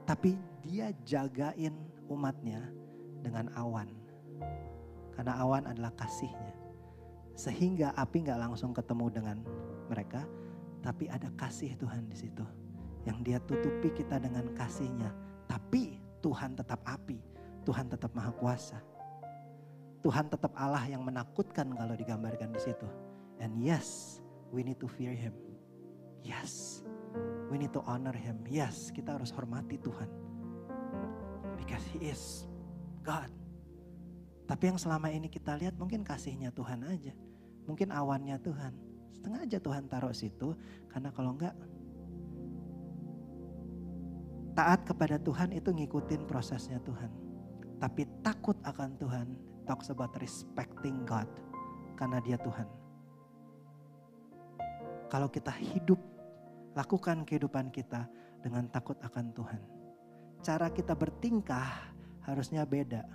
Tapi dia jagain umatnya dengan awan. Karena awan adalah kasihnya. Sehingga api gak langsung ketemu dengan mereka, tapi ada kasih Tuhan di situ Yang dia tutupi kita dengan kasih-Nya. Tapi Tuhan tetap api. Tuhan tetap maha kuasa. Tuhan tetap Allah yang menakutkan kalau digambarkan di situ. And yes, we need to fear Him. Yes, we need to honor Him. Yes, kita harus hormati Tuhan. Because He is God. Tapi yang selama ini kita lihat mungkin kasih-Nya Tuhan aja. Mungkin awannya Tuhan. Setengah aja Tuhan taruh situ. Karena kalau enggak, taat kepada Tuhan itu ngikutin prosesnya Tuhan. Tapi takut akan Tuhan, talks about respecting God. Karena dia Tuhan. Kalau kita hidup, lakukan kehidupan kita dengan takut akan Tuhan. Cara kita bertingkah harusnya beda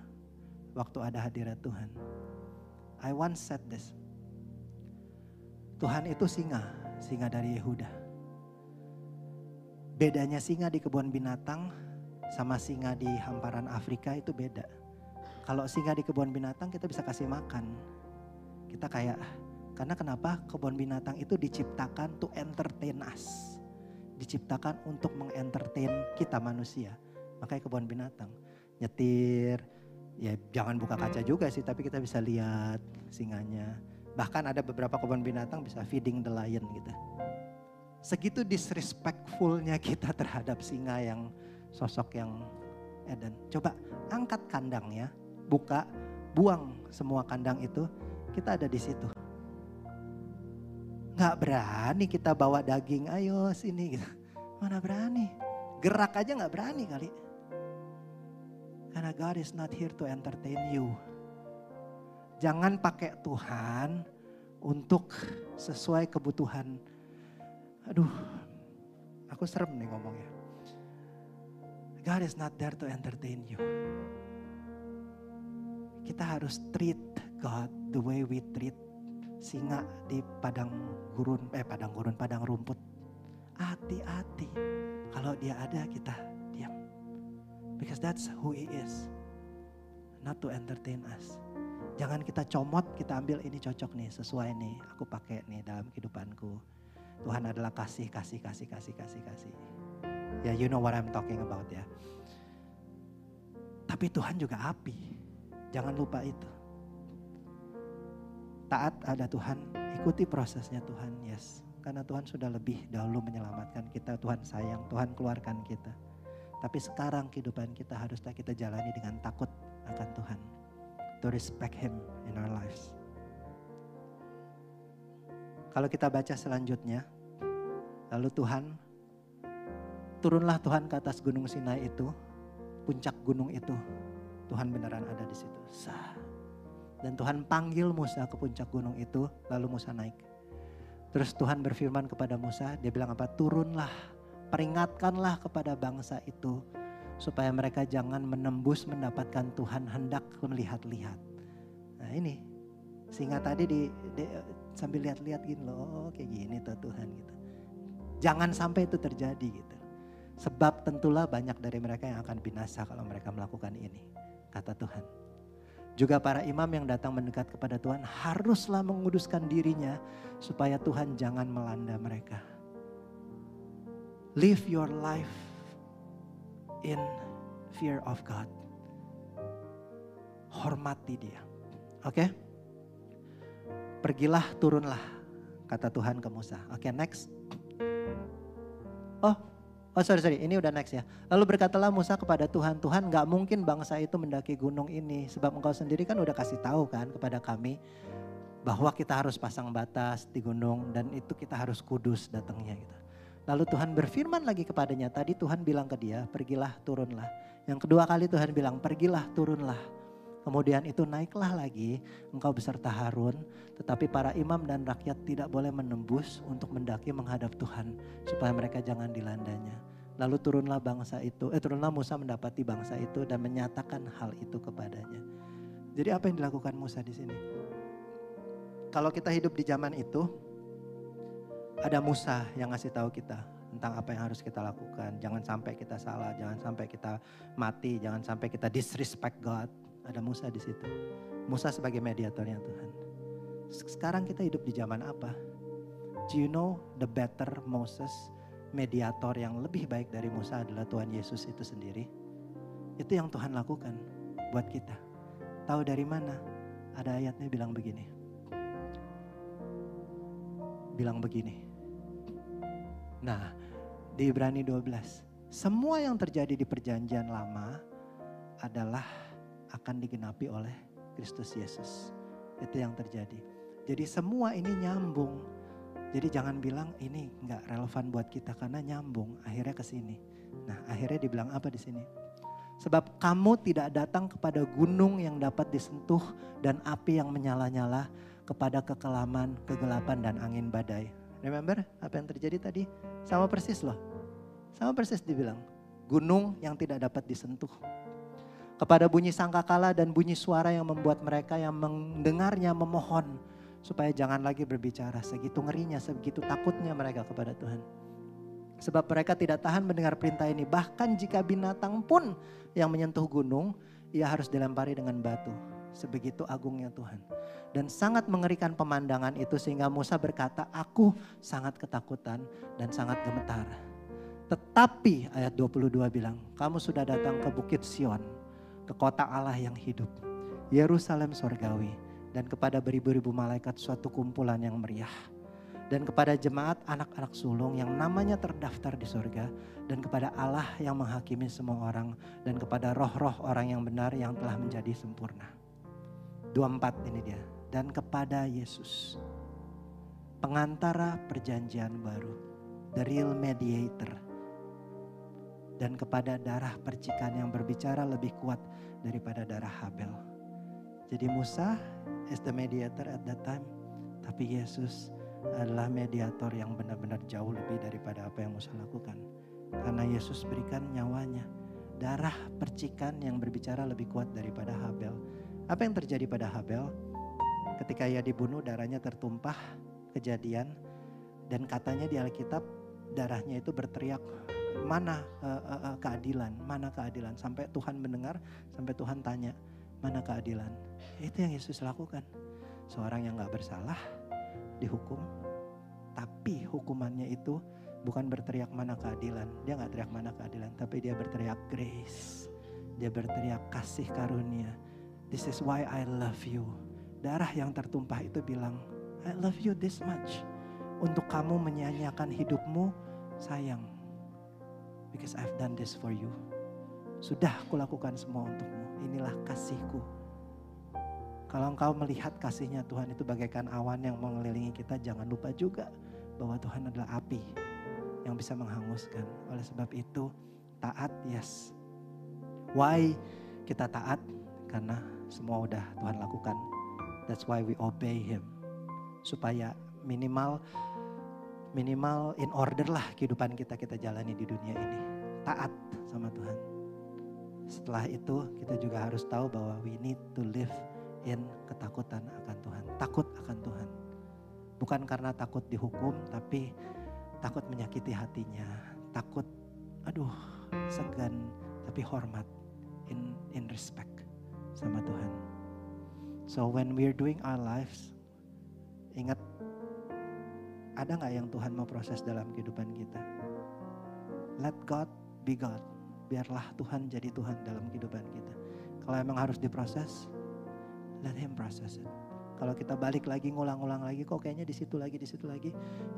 waktu ada hadirat Tuhan. I once said this. Tuhan itu singa dari Yehuda. Bedanya singa di kebun binatang sama singa di hamparan Afrika itu beda. Kalau singa di kebun binatang kita bisa kasih makan. Kita kayak, karena kenapa? Kebun binatang itu diciptakan to entertain us. Diciptakan untuk mengentertain kita manusia. Makanya kebun binatang. Nyetir, ya jangan buka kaca juga sih, tapi kita bisa lihat singanya. Bahkan ada beberapa kebun binatang bisa feeding the lion gitu. Segitu disrespectfulnya kita terhadap singa yang sosok yang Eden. Coba angkat kandangnya, buka, buang semua kandang itu, kita ada di situ. Gak berani kita bawa daging, ayo sini gitu. Mana berani, gerak aja gak berani kali. Karena God is not here to entertain you. Jangan pakai Tuhan untuk sesuai kebutuhan. Aduh, aku serem nih ngomongnya. God is not there to entertain you. Kita harus treat God the way we treat singa di padang rumput. Hati-hati. Kalau dia ada kita diam. Because that's who He is. Not to entertain us. Jangan kita comot, kita ambil ini cocok nih, sesuai nih, aku pakai nih dalam kehidupanku. Tuhan adalah kasih. Ya, you know what I'm talking about ya. Tapi Tuhan juga api. Jangan lupa itu. Taat ada Tuhan, ikuti prosesnya Tuhan, yes. Karena Tuhan sudah lebih dahulu menyelamatkan kita, Tuhan sayang, Tuhan keluarkan kita. Tapi sekarang kehidupan kita haruslah kita jalani dengan takut akan Tuhan. To respect Him in our lives. Kalau kita baca selanjutnya, lalu turunlah Tuhan ke atas gunung Sinai itu, puncak gunung itu, Tuhan beneran ada di situ. Dan Tuhan panggil Musa ke puncak gunung itu, lalu Musa naik. Terus Tuhan berfirman kepada Musa, dia bilang apa? Turunlah, peringatkanlah kepada bangsa itu, supaya mereka jangan menembus mendapatkan Tuhan hendak melihat-lihat. Nah ini, singa tadi sambil lihat-lihat gini loh, kayak gini tuh Tuhan gitu. Jangan sampai itu terjadi gitu. Sebab tentulah banyak dari mereka yang akan binasa kalau mereka melakukan ini, kata Tuhan. Juga para imam yang datang mendekat kepada Tuhan haruslah menguduskan dirinya supaya Tuhan jangan melanda mereka. Live your life in fear of God. Hormati Dia. Oke? Pergilah, turunlah, kata Tuhan ke Musa. Oke, next. Oh sorry, ini udah next ya. Lalu berkatalah Musa kepada Tuhan, Tuhan gak mungkin bangsa itu mendaki gunung ini. Sebab engkau sendiri kan udah kasih tahu kan kepada kami bahwa kita harus pasang batas di gunung dan itu kita harus kudus datangnya gitu. Lalu Tuhan berfirman lagi kepadanya, tadi Tuhan bilang ke dia, pergilah, turunlah. Yang kedua kali Tuhan bilang, pergilah, turunlah. Kemudian itu naiklah lagi, engkau beserta Harun. Tetapi para imam dan rakyat tidak boleh menembus untuk mendaki menghadap Tuhan. Supaya mereka jangan dilandanya. Lalu turunlah turunlah Musa mendapati bangsa itu dan menyatakan hal itu kepadanya. Jadi apa yang dilakukan Musa di sini? Kalau kita hidup di zaman itu, ada Musa yang ngasih tahu kita tentang apa yang harus kita lakukan. Jangan sampai kita salah, jangan sampai kita mati, jangan sampai kita disrespect God. Ada Musa di situ. Musa sebagai mediatornya Tuhan. Sekarang kita hidup di zaman apa? Do you know the better Moses mediator yang lebih baik dari Musa adalah Tuhan Yesus itu sendiri. Itu yang Tuhan lakukan buat kita. Tahu dari mana? Ada ayatnya bilang begini. Nah, di Ibrani 12. Semua yang terjadi di perjanjian lama adalah akan digenapi oleh Kristus Yesus. Itu yang terjadi. Jadi semua ini nyambung. Jadi jangan bilang ini nggak relevan buat kita karena nyambung. Akhirnya ke sini. Nah, akhirnya dibilang apa di sini? Sebab kamu tidak datang kepada gunung yang dapat disentuh dan api yang menyala-nyala, kepada kekelaman, kegelapan dan angin badai. Remember apa yang terjadi tadi? Sama persis loh. Sama persis dibilang. Gunung yang tidak dapat disentuh. Kepada bunyi sangkakala dan bunyi suara yang membuat mereka yang mendengarnya memohon supaya jangan lagi berbicara. Segitu ngerinya, segitu takutnya mereka kepada Tuhan. Sebab mereka tidak tahan mendengar perintah ini. Bahkan jika binatang pun yang menyentuh gunung, ia harus dilempari dengan batu. Sebegitu agungnya Tuhan. Dan sangat mengerikan pemandangan itu sehingga Musa berkata, aku sangat ketakutan dan sangat gemetar. Tetapi ayat 22 bilang, kamu sudah datang ke Bukit Sion, ke kota Allah yang hidup, Yerusalem sorgawi, dan kepada beribu-ribu malaikat suatu kumpulan yang meriah. Dan kepada jemaat anak-anak sulung yang namanya terdaftar di sorga, dan kepada Allah yang menghakimi semua orang, dan kepada roh-roh orang yang benar yang telah menjadi sempurna. 24 ini dia. Dan kepada Yesus, pengantara perjanjian baru, the real mediator. Dan kepada darah percikan yang berbicara lebih kuat daripada darah Habel. Jadi Musa is the mediator at that time. Tapi Yesus adalah mediator yang benar-benar jauh lebih daripada apa yang Musa lakukan. Karena Yesus berikan nyawanya. Darah percikan yang berbicara lebih kuat daripada Habel. Apa yang terjadi pada Habel? Ketika ia dibunuh darahnya tertumpah, Kejadian. Dan katanya di Alkitab darahnya itu berteriak, mana keadilan, mana keadilan. Sampai Tuhan mendengar, sampai Tuhan tanya, mana keadilan. Itu yang Yesus lakukan. Seorang yang gak bersalah dihukum, tapi hukumannya itu bukan berteriak mana keadilan. Dia gak teriak mana keadilan, tapi dia berteriak grace. Dia berteriak kasih karunia. This is why I love you. Darah yang tertumpah itu bilang, I love you this much. Untuk kamu menyanyiakan hidupmu, sayang. Because I've done this for you. Sudah kulakukan semua untukmu. Inilah kasihku. Kalau engkau melihat kasihnya Tuhan itu bagaikan awan yang mengelilingi kita, jangan lupa juga bahwa Tuhan adalah api yang bisa menghanguskan. Oleh sebab itu, taat, yes. Why kita taat? Karena semua udah Tuhan lakukan. That's why we obey Him. Supaya minimal in order lah kehidupan kita jalani di dunia ini. Taat sama Tuhan. Setelah itu kita juga harus tahu bahwa we need to live in ketakutan akan Tuhan. Takut akan Tuhan. Bukan karena takut dihukum, tapi takut menyakiti hatinya. Takut, segan, tapi hormat in respect sama Tuhan. So when we're doing our lives, ingat, ada gak yang Tuhan mau proses dalam kehidupan kita? Let God be God. Biarlah Tuhan jadi Tuhan dalam kehidupan kita. Kalau emang harus diproses, let Him process it. Kalau kita balik lagi, ngulang-ulang lagi, kok kayaknya di situ lagi,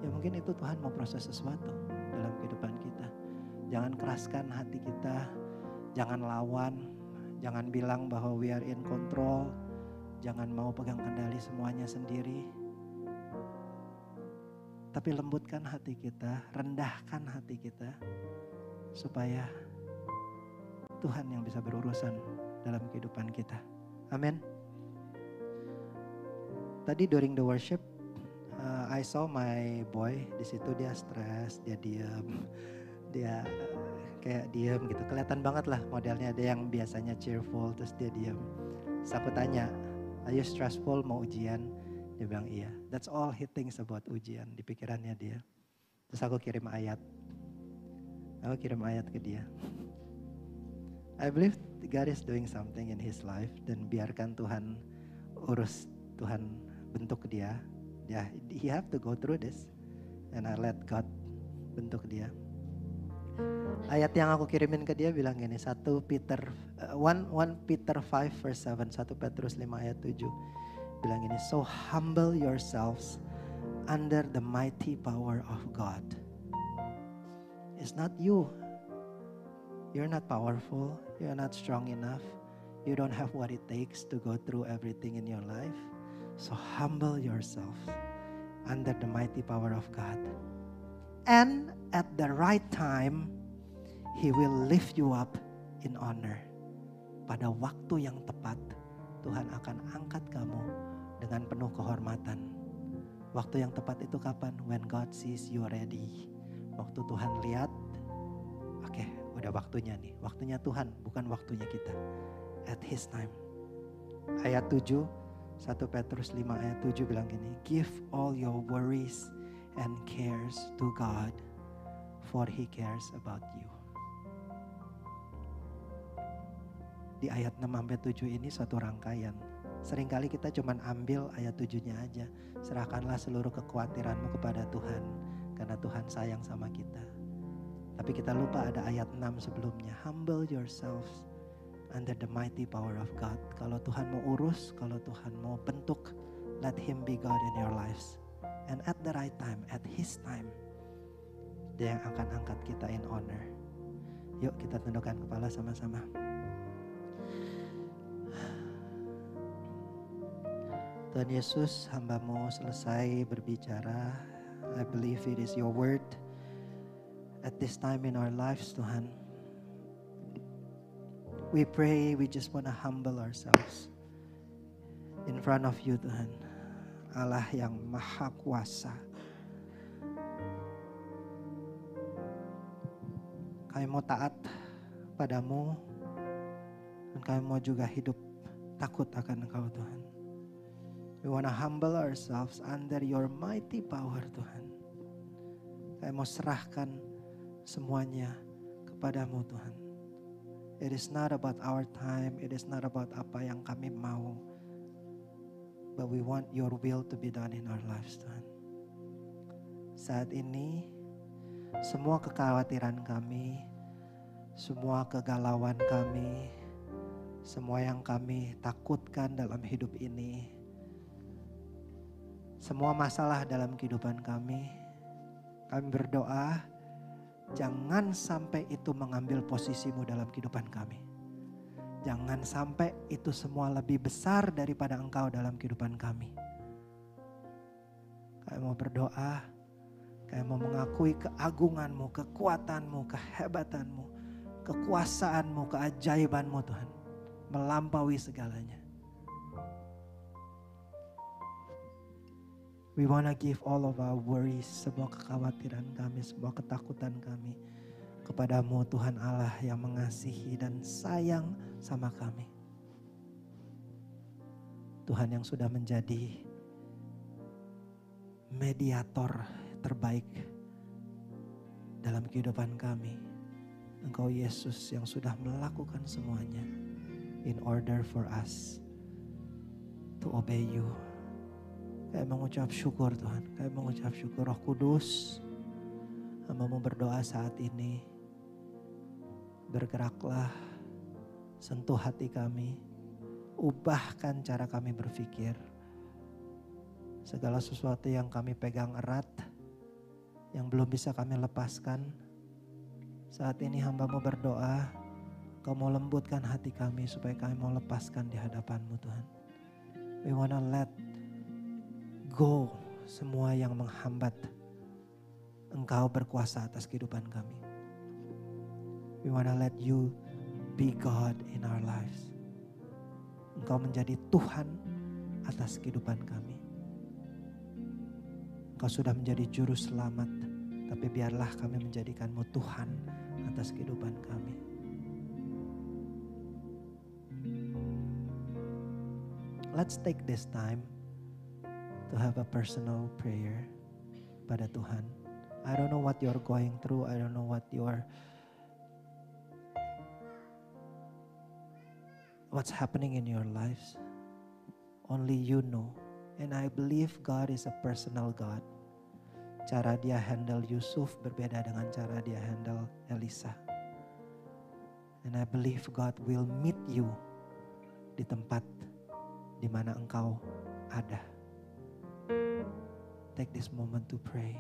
ya mungkin itu Tuhan mau proses sesuatu dalam kehidupan kita. Jangan keraskan hati kita, jangan lawan, jangan bilang bahwa we are in control, jangan mau pegang kendali semuanya sendiri. Tapi lembutkan hati kita, rendahkan hati kita, supaya Tuhan yang bisa berurusan dalam kehidupan kita. Amin. Tadi during the worship, I saw my boy di situ, dia stres, dia diam, dia kayak diam gitu. Kelihatan banget lah modelnya, ada yang biasanya cheerful terus dia diam. Terus aku tanya, are you stressful, mau ujian? Dia bilang iya. That's all he thinks about ujian di pikirannya dia. Terus aku kirim ayat. Aku kirim ayat ke dia. I believe God is doing something in his life, dan biarkan Tuhan urus, Tuhan bentuk dia. He have to go through this, and I let God bentuk dia. Ayat yang aku kirimin ke dia bilang gini, 1 Peter 5 verse 7, 1 Petrus 5 ayat 7 bilang gini, so humble yourselves under the mighty power of God. It's not you. You're not powerful. You're not strong enough. You don't have what it takes to go through everything in your life. So humble yourself under the mighty power of God. And at the right time, He will lift you up in honor. Pada waktu yang tepat, Tuhan akan angkat kamu dengan penuh kehormatan. Waktu yang tepat itu kapan? When God sees you ready. Waktu Tuhan lihat, oke, udah waktunya nih. Waktunya Tuhan, bukan waktunya kita. At His time. Ayat 7, 1 Petrus 5 ayat 7 bilang gini, give all your worries and cares to God, for He cares about you. Di ayat 6-7 ini suatu rangkaian. Seringkali kita cuman ambil ayat 7-nya aja. Serahkanlah seluruh kekhawatiranmu kepada Tuhan, karena Tuhan sayang sama kita. Tapi kita lupa ada ayat 6 sebelumnya. Humble yourselves under the mighty power of God. Kalau Tuhan mau urus, kalau Tuhan mau bentuk, let Him be God in your lives. And at the right time, at His time, Dia yang akan angkat kita in honor. Yuk kita tundukkan kepala sama-sama. Tuhan Yesus, hamba-Mu selesai berbicara. I believe it is your word at this time in our lives, Tuhan. We pray, we just want to humble ourselves in front of you, Tuhan. Allah yang maha kuasa. Kami mau taat padamu, dan kami mau juga hidup takut akan Engkau, Tuhan. We want to humble ourselves under your mighty power, Tuhan. Kami mau serahkan semuanya kepadamu, Tuhan. It is not about our time, it is not about apa yang kami mau. But we want your will to be done in our lives, Tuhan. Saat ini, semua kekhawatiran kami, semua kegalauan kami, semua yang kami takutkan dalam hidup ini, semua masalah dalam kehidupan kami berdoa, jangan sampai itu mengambil posisimu dalam kehidupan kami. Jangan sampai itu semua lebih besar daripada Engkau dalam kehidupan kami. Kami mau berdoa, kami mau mengakui keagungan-Mu, kekuatan-Mu, kehebatan-Mu, kekuasaan-Mu, keajaiban-Mu, Tuhan, melampaui segalanya. We want to give all of our worries, semua kekhawatiran kami, semua ketakutan kami kepadamu, Tuhan Allah yang mengasihi dan sayang sama kami. Tuhan yang sudah menjadi mediator terbaik dalam kehidupan kami. Engkau Yesus yang sudah melakukan semuanya in order for us to obey you. Kami mengucap syukur, Tuhan. Kami mengucap syukur, Roh Kudus. Hamba-Mu berdoa saat ini. Bergeraklah, sentuh hati kami. Ubahkan cara kami berpikir. Segala sesuatu yang kami pegang erat, yang belum bisa kami lepaskan. Saat ini hamba-Mu berdoa, Kau mau lembutkan hati kami supaya kami mau lepaskan di hadapan-Mu, Tuhan. We wanna let go semua yang menghambat Engkau berkuasa atas kehidupan kami. We wanna let you be God in our lives. Engkau menjadi Tuhan atas kehidupan kami. Engkau sudah menjadi juru selamat, tapi biarlah kami menjadikan-Mu Tuhan atas kehidupan kami. Let's take this time to have a personal prayer pada Tuhan. I don't know what you're going through. I don't know what's happening in your lives. Only you know. And I believe God is a personal God. cara dia handle Yusuf berbeda dengan cara dia handle Elisa. And I believe God will meet you di tempat di mana engkau ada. Take this moment to pray.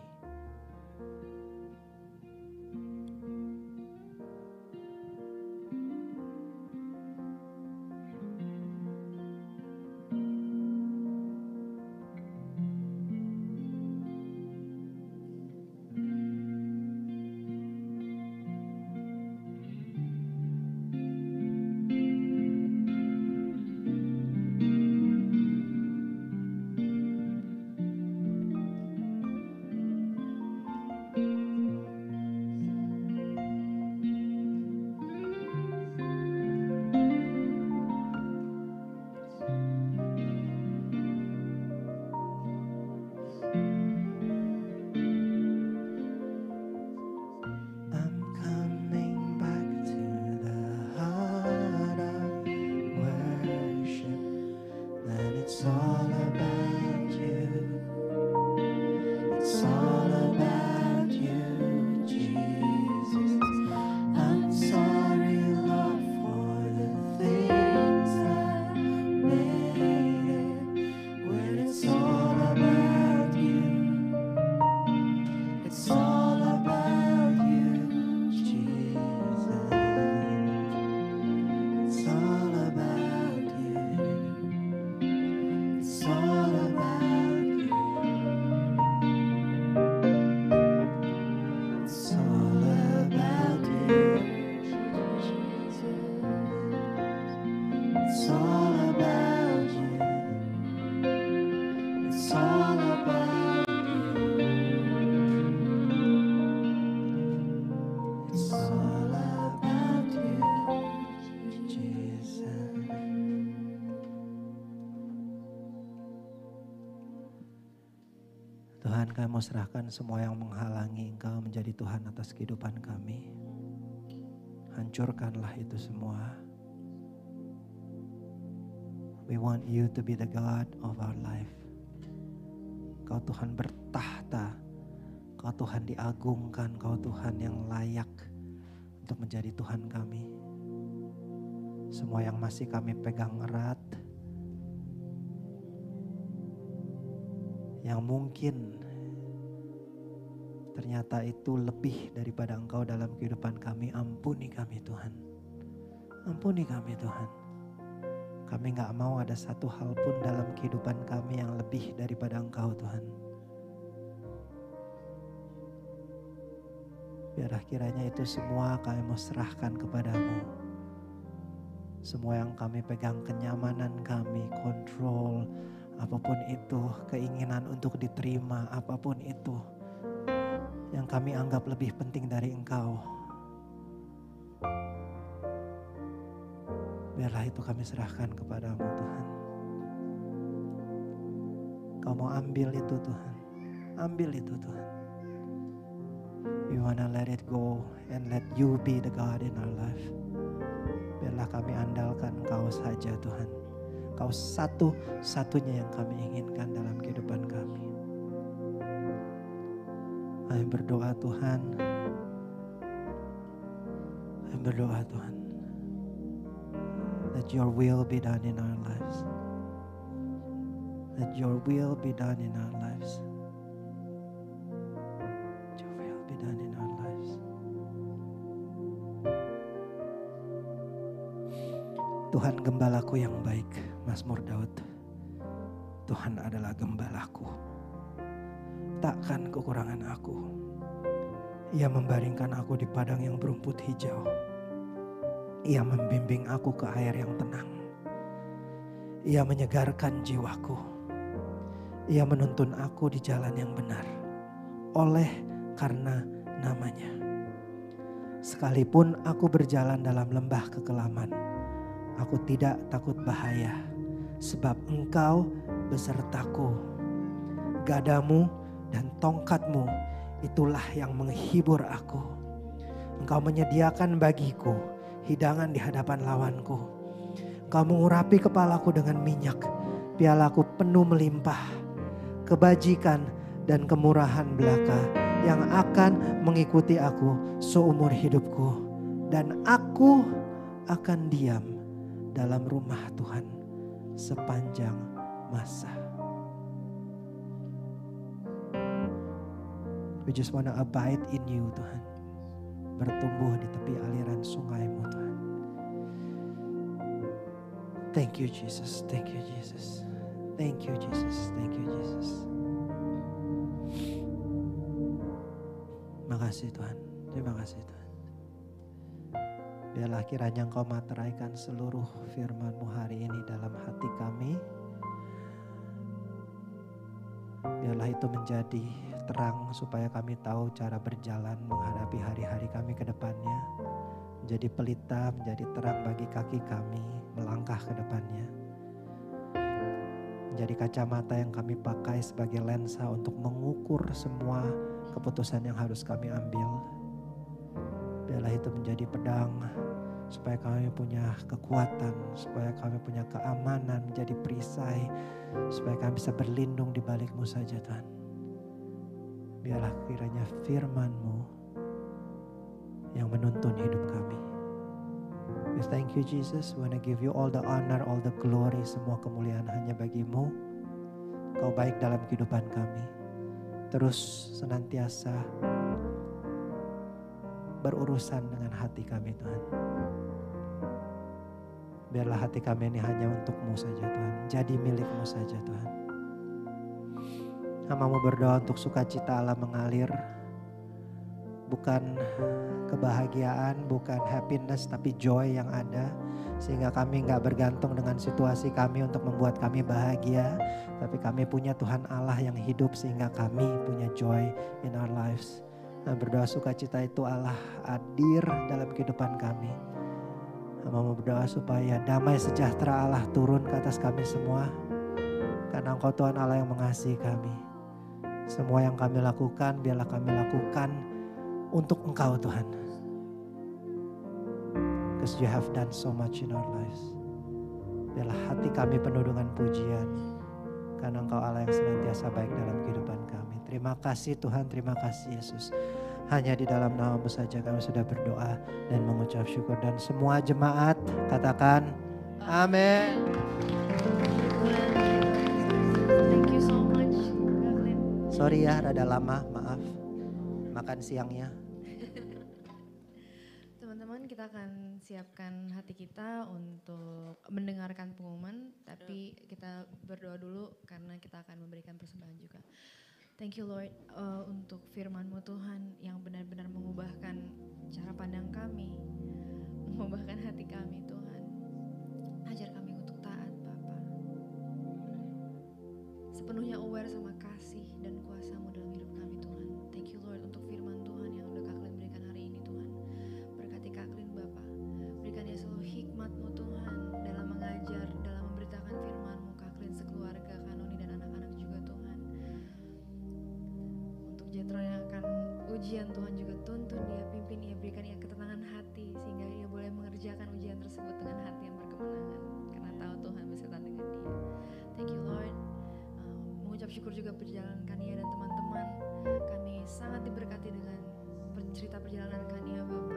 Tuhan, kami mau serahkan semua yang menghalangi Engkau menjadi Tuhan atas kehidupan kami. Hancurkanlah itu semua. We want you to be the God of our life. Kau Tuhan bertahta, Kau Tuhan diagungkan, Kau Tuhan yang layak untuk menjadi Tuhan kami. Semua yang masih kami pegang erat, yang mungkin ternyata itu lebih daripada Engkau dalam kehidupan kami, ampuni kami Tuhan. Ampuni kami Tuhan. Kami gak mau ada satu hal pun dalam kehidupan kami yang lebih daripada Engkau Tuhan. Biarlah kiranya itu semua kami mau serahkan kepadamu. Semua yang kami pegang, kenyamanan kami, kontrol, apapun itu, keinginan untuk diterima, apapun itu yang kami anggap lebih penting dari Engkau. Biarlah itu kami serahkan kepadamu Tuhan. Kau mau ambil itu Tuhan. Ambil itu Tuhan. We wanna let it go and let you be the God in our life. Biarlah kami andalkan Engkau saja Tuhan. Kau satu-satunya yang kami inginkan dalam kehidupan kami. Kami berdoa Tuhan. Kami berdoa Tuhan. Let your will be done in our lives. Let your will be done in our lives. Let your will be done in our lives. Tuhan gembalaku yang baik, Mazmur Daud. Tuhan adalah gembalaku. Takkan kekurangan aku. Ia membaringkan aku di padang yang berumput hijau. Ia membimbing aku ke air yang tenang. Ia menyegarkan jiwaku. Ia menuntun aku di jalan yang benar. Oleh karena namanya. Sekalipun aku berjalan dalam lembah kekelaman, aku tidak takut bahaya. Sebab Engkau besertaku. Gadamu dan tongkatmu itulah yang menghibur aku. Engkau menyediakan bagiku hidangan di hadapan lawanku. Engkau mengurapi kepalaku dengan minyak, pialaku penuh melimpah. Kebajikan dan kemurahan belaka yang akan mengikuti aku seumur hidupku. Dan aku akan diam dalam rumah Tuhan sepanjang masa. We just wanna abide in you Tuhan. Bertumbuh di tepi aliran sungai-Mu Tuhan. Thank you Jesus, thank you Jesus. Thank you Jesus, thank you Jesus. Makasih Tuhan, terima kasih Tuhan. Biarlah kiranya Engkau materaikan seluruh firman-Mu hari ini dalam hati kami. Biarlah itu menjadi terang supaya kami tahu cara berjalan menghadapi hari-hari kami ke depannya. Menjadi pelita, menjadi terang bagi kaki kami melangkah ke depannya. Menjadi kacamata yang kami pakai sebagai lensa untuk mengukur semua keputusan yang harus kami ambil. Biarlah itu menjadi pedang supaya kami punya kekuatan, supaya kami punya keamanan, menjadi perisai, supaya kami bisa berlindung di balik-Mu saja Tuhan. Biarlah kiranya firman-Mu yang menuntun hidup kami. We thank you Jesus, we want to give you all the honor, all the glory, semua kemuliaan hanya bagi-Mu. Kau baik dalam kehidupan kami. Terus senantiasa berurusan dengan hati kami Tuhan. Biarlah hati kami ini hanya untuk-Mu saja Tuhan. Jadi milik-Mu saja Tuhan. Hamba-Mu berdoa untuk sukacita Allah mengalir. Bukan kebahagiaan, bukan happiness, tapi joy yang ada. Sehingga kami gak bergantung dengan situasi kami untuk membuat kami bahagia. Tapi kami punya Tuhan Allah yang hidup sehingga kami punya joy in our lives. Nah, berdoa sukacita itu Allah hadir dalam kehidupan kami. Hamba-Mu berdoa supaya damai sejahtera Allah turun ke atas kami semua. Karena Engkau Tuhan Allah yang mengasihi kami. Semua yang kami lakukan, biarlah kami lakukan untuk Engkau Tuhan. Because you have done so much in our lives. Biarlah hati kami penuh dengan pujian. Karena Engkau Allah yang senantiasa baik dalam kehidupan kami. Terima kasih Tuhan, terima kasih Yesus. Hanya di dalam nama-Mu saja kami sudah berdoa dan mengucap syukur. Dan semua jemaat katakan amin. Thank you so much. Sorry ya rada lama, maaf. Makan siangnya. Teman-teman, kita akan siapkan hati kita untuk mendengarkan pengumuman, tapi kita berdoa dulu karena kita akan memberikan persembahan juga. Thank you Lord untuk firman-Mu Tuhan yang benar-benar mengubahkan cara pandang kami, mengubahkan hati kami Tuhan. Ajar kami untuk taat Bapa. Sepenuhnya aware sama kasih dan kuasa-Mu dalam hidup kami Tuhan. Thank you Lord untuk firman Tuhan yang udah Kak Klin berikan hari ini Tuhan. Berkati Kak Klin Bapa. Berikan ya selalu hikmat-Mu Tuhan dalam mengajar, dalam memberitakan firman-Mu Kak Klin sekeluarga, Kanoni dan anak-anak juga Tuhan. Untuk Jetro yang akan ujian Tuhan juga tuntun dia, pimpin dia, berikan ia ketenangan hati sehingga ia boleh mengerjakan ujian tersebut dengan hati yang berkemenangan. Karena tahu Tuhan beserta dengan dia. Thank you Lord. Mengucap syukur juga perjalanan Kania dan teman-teman. Kami sangat diberkati dengan cerita perjalanan Kania Bapa.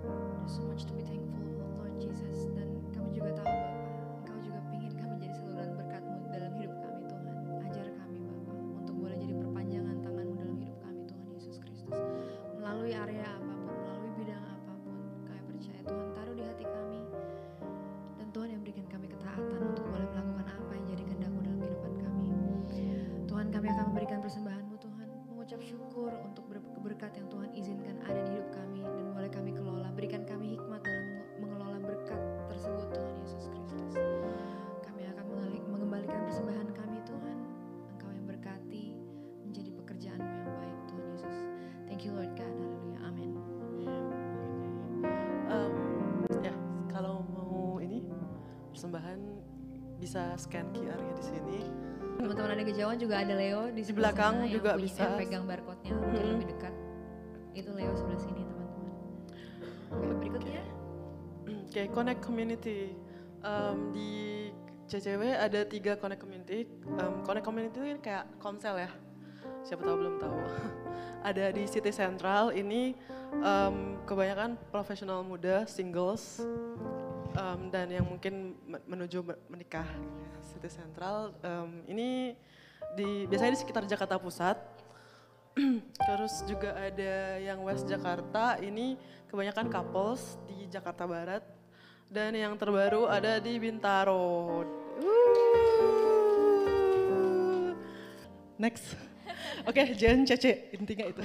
There's so much to be thankful Lord Jesus. Dan kami juga tahu Bapa, Engkau juga ingin kami jadi saluran berkat-Mu dalam hidup kami Tuhan. Ajar kami Bapa untuk boleh jadi perpanjangan tangan-Mu dalam hidup kami Tuhan Yesus Kristus. Melalui area apapun, melalui bidang apapun, kami percaya Tuhan taruh di hati kami. Dan Tuhan yang berikan kami ketaatan untuk boleh melakukan apa yang jadi kehendak-Mu dalam kehidupan kami. Tuhan, kami akan memberikan persembahan-Mu Tuhan, mengucap syukur untuk berkat yang Tuhan izinkan ada di hidup kami dan boleh kami kelola. Berikan kami hikmat dalam mengelola berkat tersebut Tuhan Yesus Kristus. Kami akan mengembalikan persembahan kami Tuhan. Engkau yang berkati menjadi pekerjaan-Mu yang baik Tuhan Yesus. Thank you Lord God, haleluya, amin. Ya, kalau mau ini persembahan bisa scan QR-nya di sini. Teman-teman ada kejauhan juga ada Leo di sebelah belakang sana juga yang bisa. pegang barcode-nya mungkin lebih dekat. Itu Leo sebelah sini teman-teman. Oke, berikutnya. Oke, Connect Community. Di CCW ada 3 Connect Community. Connect Community itu kayak konsel ya. siapa tahu belum tahu. Ada di City Central, ini kebanyakan profesional muda, singles, dan yang mungkin menuju menikah. City Central, ini biasanya di sekitar Jakarta Pusat. Terus juga ada yang West Jakarta, ini kebanyakan couples di Jakarta Barat. Dan yang terbaru ada di Bintaro. Next. Oke, Jen, Cece, intinya itu.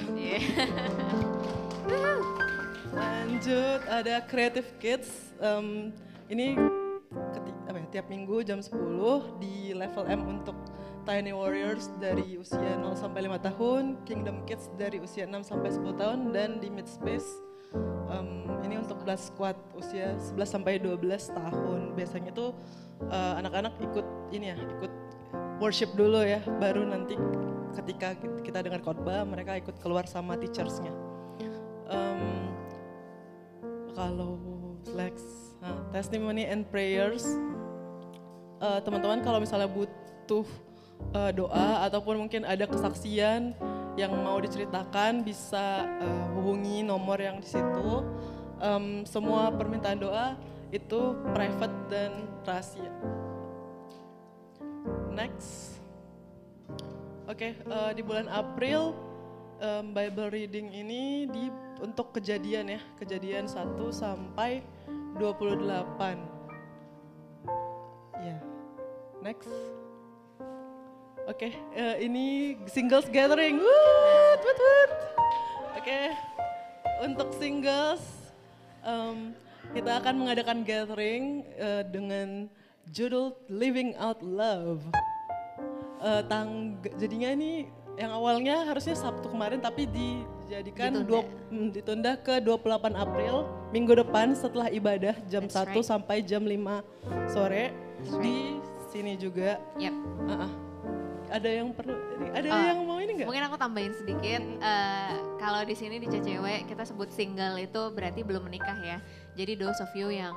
Lanjut, ada Creative Kids. Ini tiap minggu jam 10 di level M untuk Tiny Warriors dari usia 0 sampai 5 tahun, Kingdom Kids dari usia 6 sampai 10 tahun, dan di Midspace ini untuk Blast Squad usia 11 sampai 12 tahun. Biasanya tuh anak-anak ikut worship dulu ya, baru nanti ketika kita dengar khotbah mereka ikut keluar sama teachers-nya. Kalau testimony and prayers, teman-teman kalau misalnya butuh doa ataupun mungkin ada kesaksian yang mau diceritakan, bisa hubungi nomor yang di situ. Semua permintaan doa itu private dan rahasia. Next. Oke, di bulan April Bible reading ini untuk kejadian 1 sampai 28. Ya. Next. Oke, ini singles gathering. Woot. Oke, untuk singles kita akan mengadakan gathering dengan judul Living Out Love. Jadinya ini yang awalnya harusnya Sabtu kemarin tapi dijadikan ditunda ke 28 April minggu depan setelah ibadah jam 1 sampai jam 5 sore di sini juga. Yep. Ada yang perlu, yang mau ini nggak? Mungkin aku tambahin sedikit, kalau di sini di CCW kita sebut single itu berarti belum menikah ya. Jadi those of you yang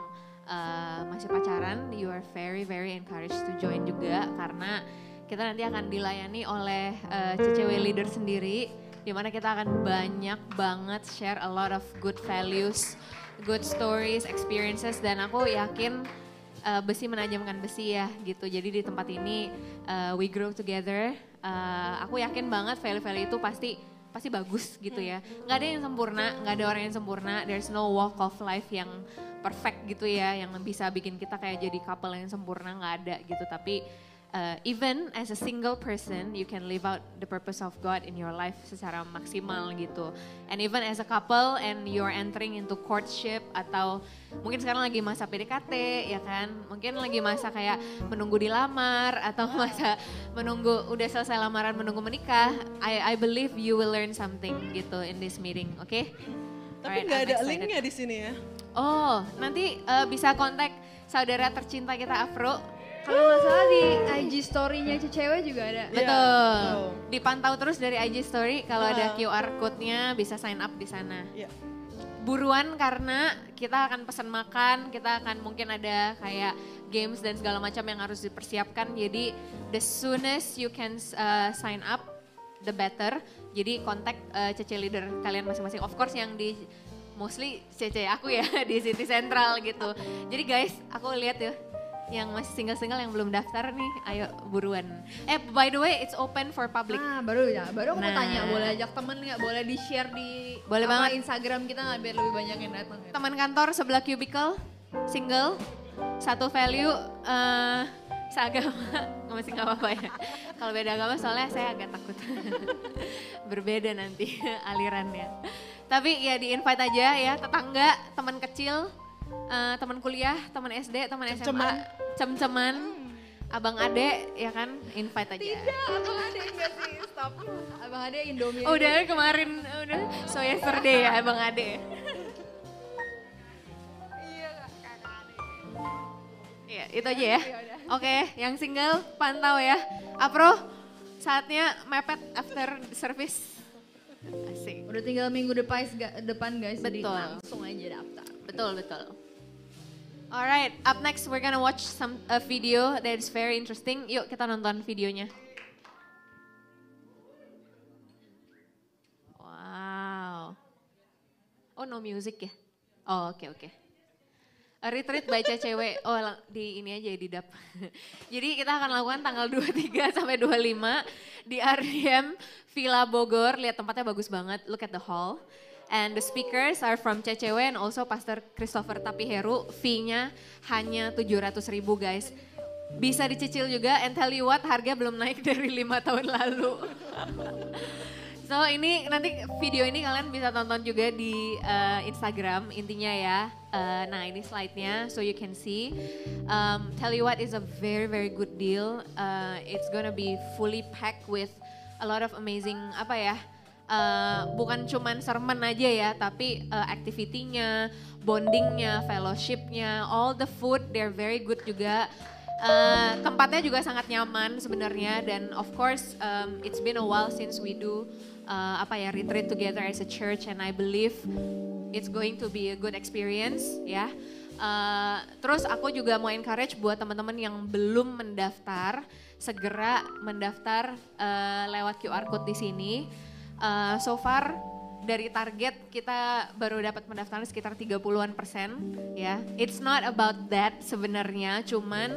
masih pacaran, you are very very encouraged to join juga karena kita nanti akan dilayani oleh CCW leader sendiri, di mana kita akan banyak banget share a lot of good values, good stories, experiences, dan aku yakin besi menajamkan besi ya gitu. Jadi di tempat ini we grow together. Aku yakin banget value-value itu pasti bagus gitu ya. Nggak ada yang sempurna, nggak ada orang yang sempurna. There's no walk of life yang perfect gitu ya, yang bisa bikin kita kayak jadi couple yang sempurna, nggak ada gitu. Tapi even as a single person, you can live out the purpose of God in your life secara maksimal gitu. And even as a couple and you're entering into courtship atau mungkin sekarang lagi masa PDKT ya kan, mungkin lagi masa kayak menunggu dilamar atau masa menunggu udah selesai lamaran menunggu menikah, I believe you will learn something gitu in this meeting, oke? Tapi nggak ada linknya di sini ya? Oh, nanti bisa kontak saudara tercinta kita Afro. Kalau nggak salah di IG story-nya cewek juga ada. Betul. Dipantau terus dari IG story, kalau ada QR code-nya bisa sign up di sana. Buruan karena kita akan pesan makan, kita akan mungkin ada kayak games dan segala macam yang harus dipersiapkan. Jadi the soonest you can sign up, the better. Jadi kontak CC leader kalian masing-masing. Of course yang di mostly CC aku ya di City Central gitu. Jadi guys, aku lihat ya. Yang masih single-single yang belum daftar nih, ayo buruan. By the way, it's open for public. Baru aku mau tanya, boleh ajak temen nggak? Boleh di-share di boleh banget Instagram kita nggak biar lebih banyak yang datang? Teman kantor sebelah cubicle, single, satu value, seagama, masih nggak apa-apa ya. Kalau beda agama soalnya saya agak takut. Berbeda nanti alirannya. Tapi ya di-invite aja ya, tetangga, teman kecil, teman kuliah, teman SD, teman SMA, cem-ceman, abang ade ya kan, invite aja. Tidak, abang ade enggak sih, stop. Abang ade Indomie. Oh, udah kemarin, udah so yesterday ya abang ade. Iya kakak ade. Iya itu aja ya. Oke, yang single pantau ya. Apro, saatnya mepet after service. Asik. Udah tinggal minggu depan guys, jadi Betul. langsung aja daftar. Betul. Alright, up next we're gonna watch a video that is very interesting. Yuk kita nonton videonya. Oh no music ya? Oh oke. A retreat baca cewek, di ini aja di DAP. Jadi kita akan lakukan tanggal 23 sampai 25 di RDM Villa Bogor. Lihat tempatnya bagus banget, look at the hall. And the speakers are from CCW and also Pastor Christopher Tapiheru. Fee-nya hanya 700.000 guys. Bisa dicicil juga and tell you what, harga belum naik dari 5 tahun lalu. So ini nanti video ini kalian bisa tonton juga di Instagram intinya ya. Nah ini slide-nya so you can see. Tell you what, is a very very good deal. It's gonna be fully packed with a lot of amazing bukan cuman sermon aja ya, tapi activity-nya, bonding-nya, fellowship-nya, all the food they're very good juga. Tempatnya juga sangat nyaman sebenarnya dan of course it's been a while since we do retreat together as a church and I believe it's going to be a good experience ya. Terus aku juga mau encourage buat teman-teman yang belum mendaftar, segera mendaftar lewat QR code di sini. So far dari target kita baru dapat pendaftaran sekitar 30%, ya. It's not about that sebenarnya, cuman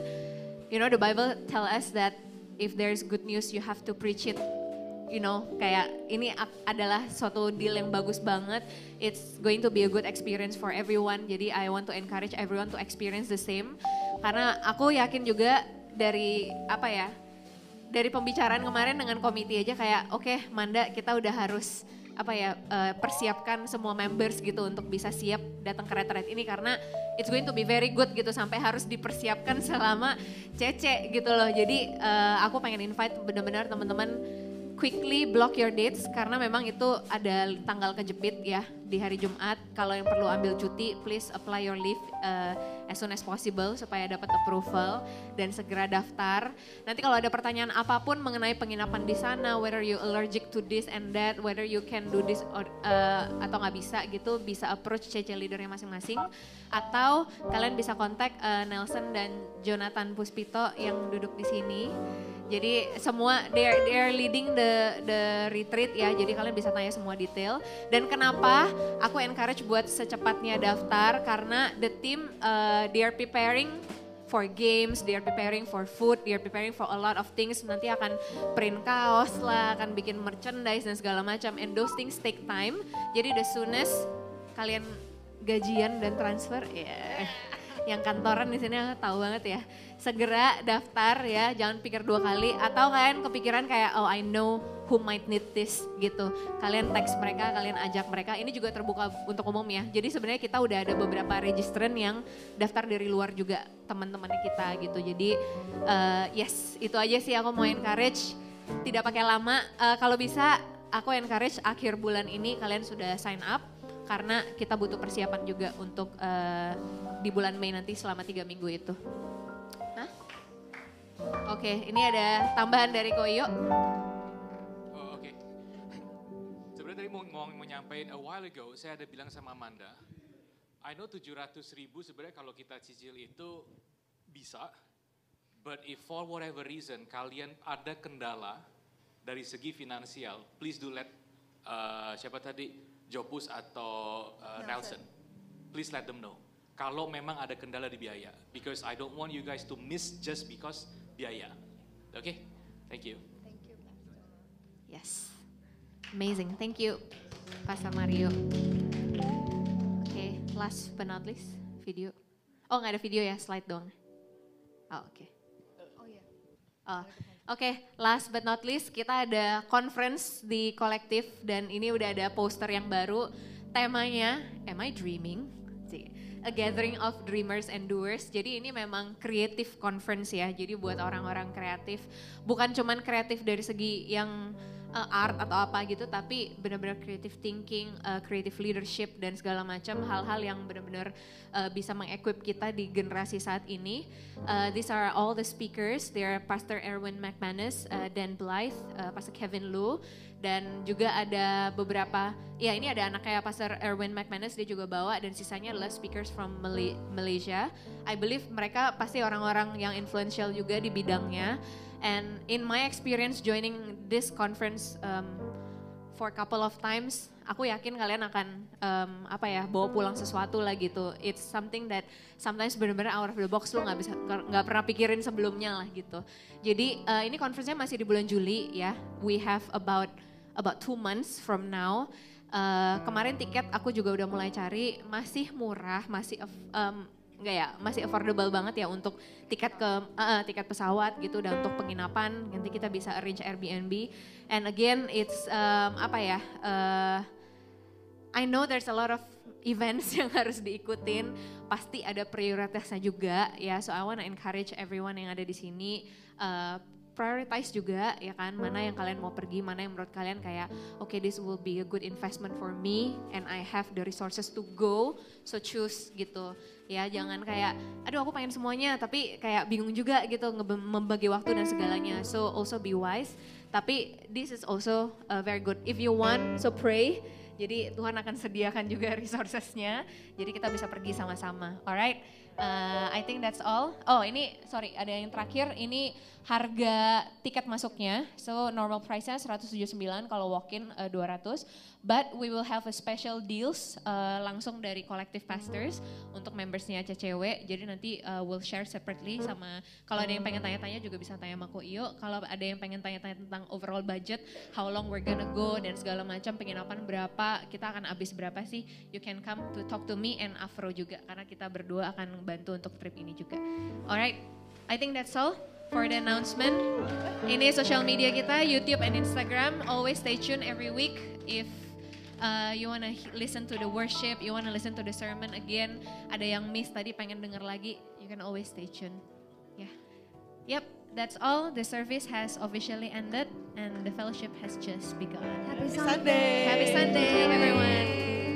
the Bible tell us that if there's good news you have to preach it. Kayak ini adalah suatu deal yang bagus banget. It's going to be a good experience for everyone. Jadi I want to encourage everyone to experience the same. Karena aku yakin juga dari dari pembicaraan kemarin dengan komite aja kayak oke, Manda, kita udah harus persiapkan semua members gitu untuk bisa siap datang ke retreat ini karena it's going to be very good gitu sampai harus dipersiapkan selama CC gitu loh. Jadi aku pengen invite benar-benar teman-teman quickly block your dates karena memang itu ada tanggal kejepit ya di hari Jumat. Kalau yang perlu ambil cuti, please apply your leave as soon as possible supaya dapat approval dan segera daftar. Nanti kalau ada pertanyaan apapun mengenai penginapan di sana, whether you allergic to this and that, whether you can do this atau nggak bisa gitu, bisa approach CC leadernya masing-masing. Atau kalian bisa kontak Nelson dan Jonathan Puspito yang duduk di sini. Jadi semua they are leading the retreat ya. Jadi kalian bisa tanya semua detail. Dan kenapa aku encourage buat secepatnya daftar karena the team they are preparing for games, they are preparing for food, they are preparing for a lot of things. Nanti akan print kaos lah, akan bikin merchandise dan segala macam. And those things take time. Jadi the soonest kalian gajian dan transfer yang kantoran di sini tahu banget ya. Segera daftar ya, jangan pikir 2 kali. Atau kalian kepikiran kayak, oh I know who might need this gitu. Kalian text mereka, kalian ajak mereka. Ini juga terbuka untuk umum ya. Jadi sebenarnya kita udah ada beberapa registran yang daftar dari luar juga teman-teman kita gitu. Jadi yes, itu aja sih aku mau encourage. Tidak pakai lama, kalau bisa aku encourage akhir bulan ini kalian sudah sign up. Karena kita butuh persiapan juga untuk di bulan Mei nanti selama 3 minggu itu. Oke, ini ada tambahan dari Koyo. Oh, oke. Sebenarnya tadi mau nyampein a while ago, saya ada bilang sama Amanda, I know 700.000 sebenarnya kalau kita cicil itu bisa, but if for whatever reason kalian ada kendala dari segi finansial, please do let siapa tadi, Jopus atau Nelson, please let them know. Kalau memang ada kendala di biaya, because I don't want you guys to miss just because biaya. Oke, thank you. Thank you, Pastor. Yes, amazing, thank you, Pastor Mario. Oke, last but not least, video. Oh nggak ada video ya, slide doang. Oh oke. Oh iya. Oh, oke, last but not least kita ada conference di kolektif dan ini udah ada poster yang baru. Temanya, Am I Dreaming? A Gathering of Dreamers and Doers. Jadi ini memang creative conference ya. Jadi buat orang-orang kreatif, bukan cuman kreatif dari segi yang art atau apa gitu, tapi benar-benar creative thinking, creative leadership dan segala macam hal-hal yang benar-benar bisa mengequip kita di generasi saat ini. These are all the speakers. They are Pastor Erwin McManus, Dan Blythe, Pastor Kevin Lu, dan juga ada beberapa, ya ini ada anak kayak Pastor Erwin McManus, dia juga bawa, dan sisanya adalah speakers from Malaysia. I believe mereka pasti orang-orang yang influential juga di bidangnya. And in my experience joining this conference for a couple of times, aku yakin kalian akan bawa pulang sesuatu lah gitu. It's something that sometimes benar-benar out of the box lo nggak pernah pikirin sebelumnya lah gitu. Jadi ini conference-nya masih di bulan Juli ya. We have about 2 months from now. Kemarin tiket aku juga udah mulai cari, masih murah, masih masih affordable banget ya untuk tiket pesawat gitu dan untuk penginapan nanti kita bisa arrange Airbnb. And again it's I know there's a lot of events yang harus diikutin, pasti ada prioritasnya juga ya. So I wanna encourage everyone yang ada di sini prioritize juga ya kan, mana yang kalian mau pergi, mana yang menurut kalian kayak okay, this will be a good investment for me and I have the resources to go, so choose gitu ya. Jangan kayak aduh aku pengen semuanya tapi kayak bingung juga gitu membagi waktu dan segalanya. So also be wise, tapi this is also very good if you want, so pray. Jadi Tuhan akan sediakan juga resourcesnya, jadi kita bisa pergi sama-sama. Alright, I think that's all. Oh ini sorry, ada yang terakhir, ini harga tiket masuknya. So normal price-nya 179, kalau walk-in 200. But we will have a special deals langsung dari Collective Pastors untuk membersnya CCW. Jadi nanti we'll share separately sama, kalau ada yang pengen tanya-tanya juga bisa tanya sama Ko Iyo. Kalau ada yang pengen tanya-tanya tentang overall budget, how long we're gonna go dan segala macam, penginapan berapa, kita akan habis berapa sih, you can come to talk to me and Afro juga, karena kita berdua akan bantu untuk trip ini juga. Alright, I think that's all for the announcement. Ini social media kita, YouTube and Instagram. Always stay tuned every week if you wanna listen to the worship, you wanna listen to the sermon again. Ada yang miss tadi pengen denger lagi, you can always stay tuned. Yeah. Yep, that's all. The service has officially ended and the fellowship has just begun. Happy Sunday. Happy Sunday everyone.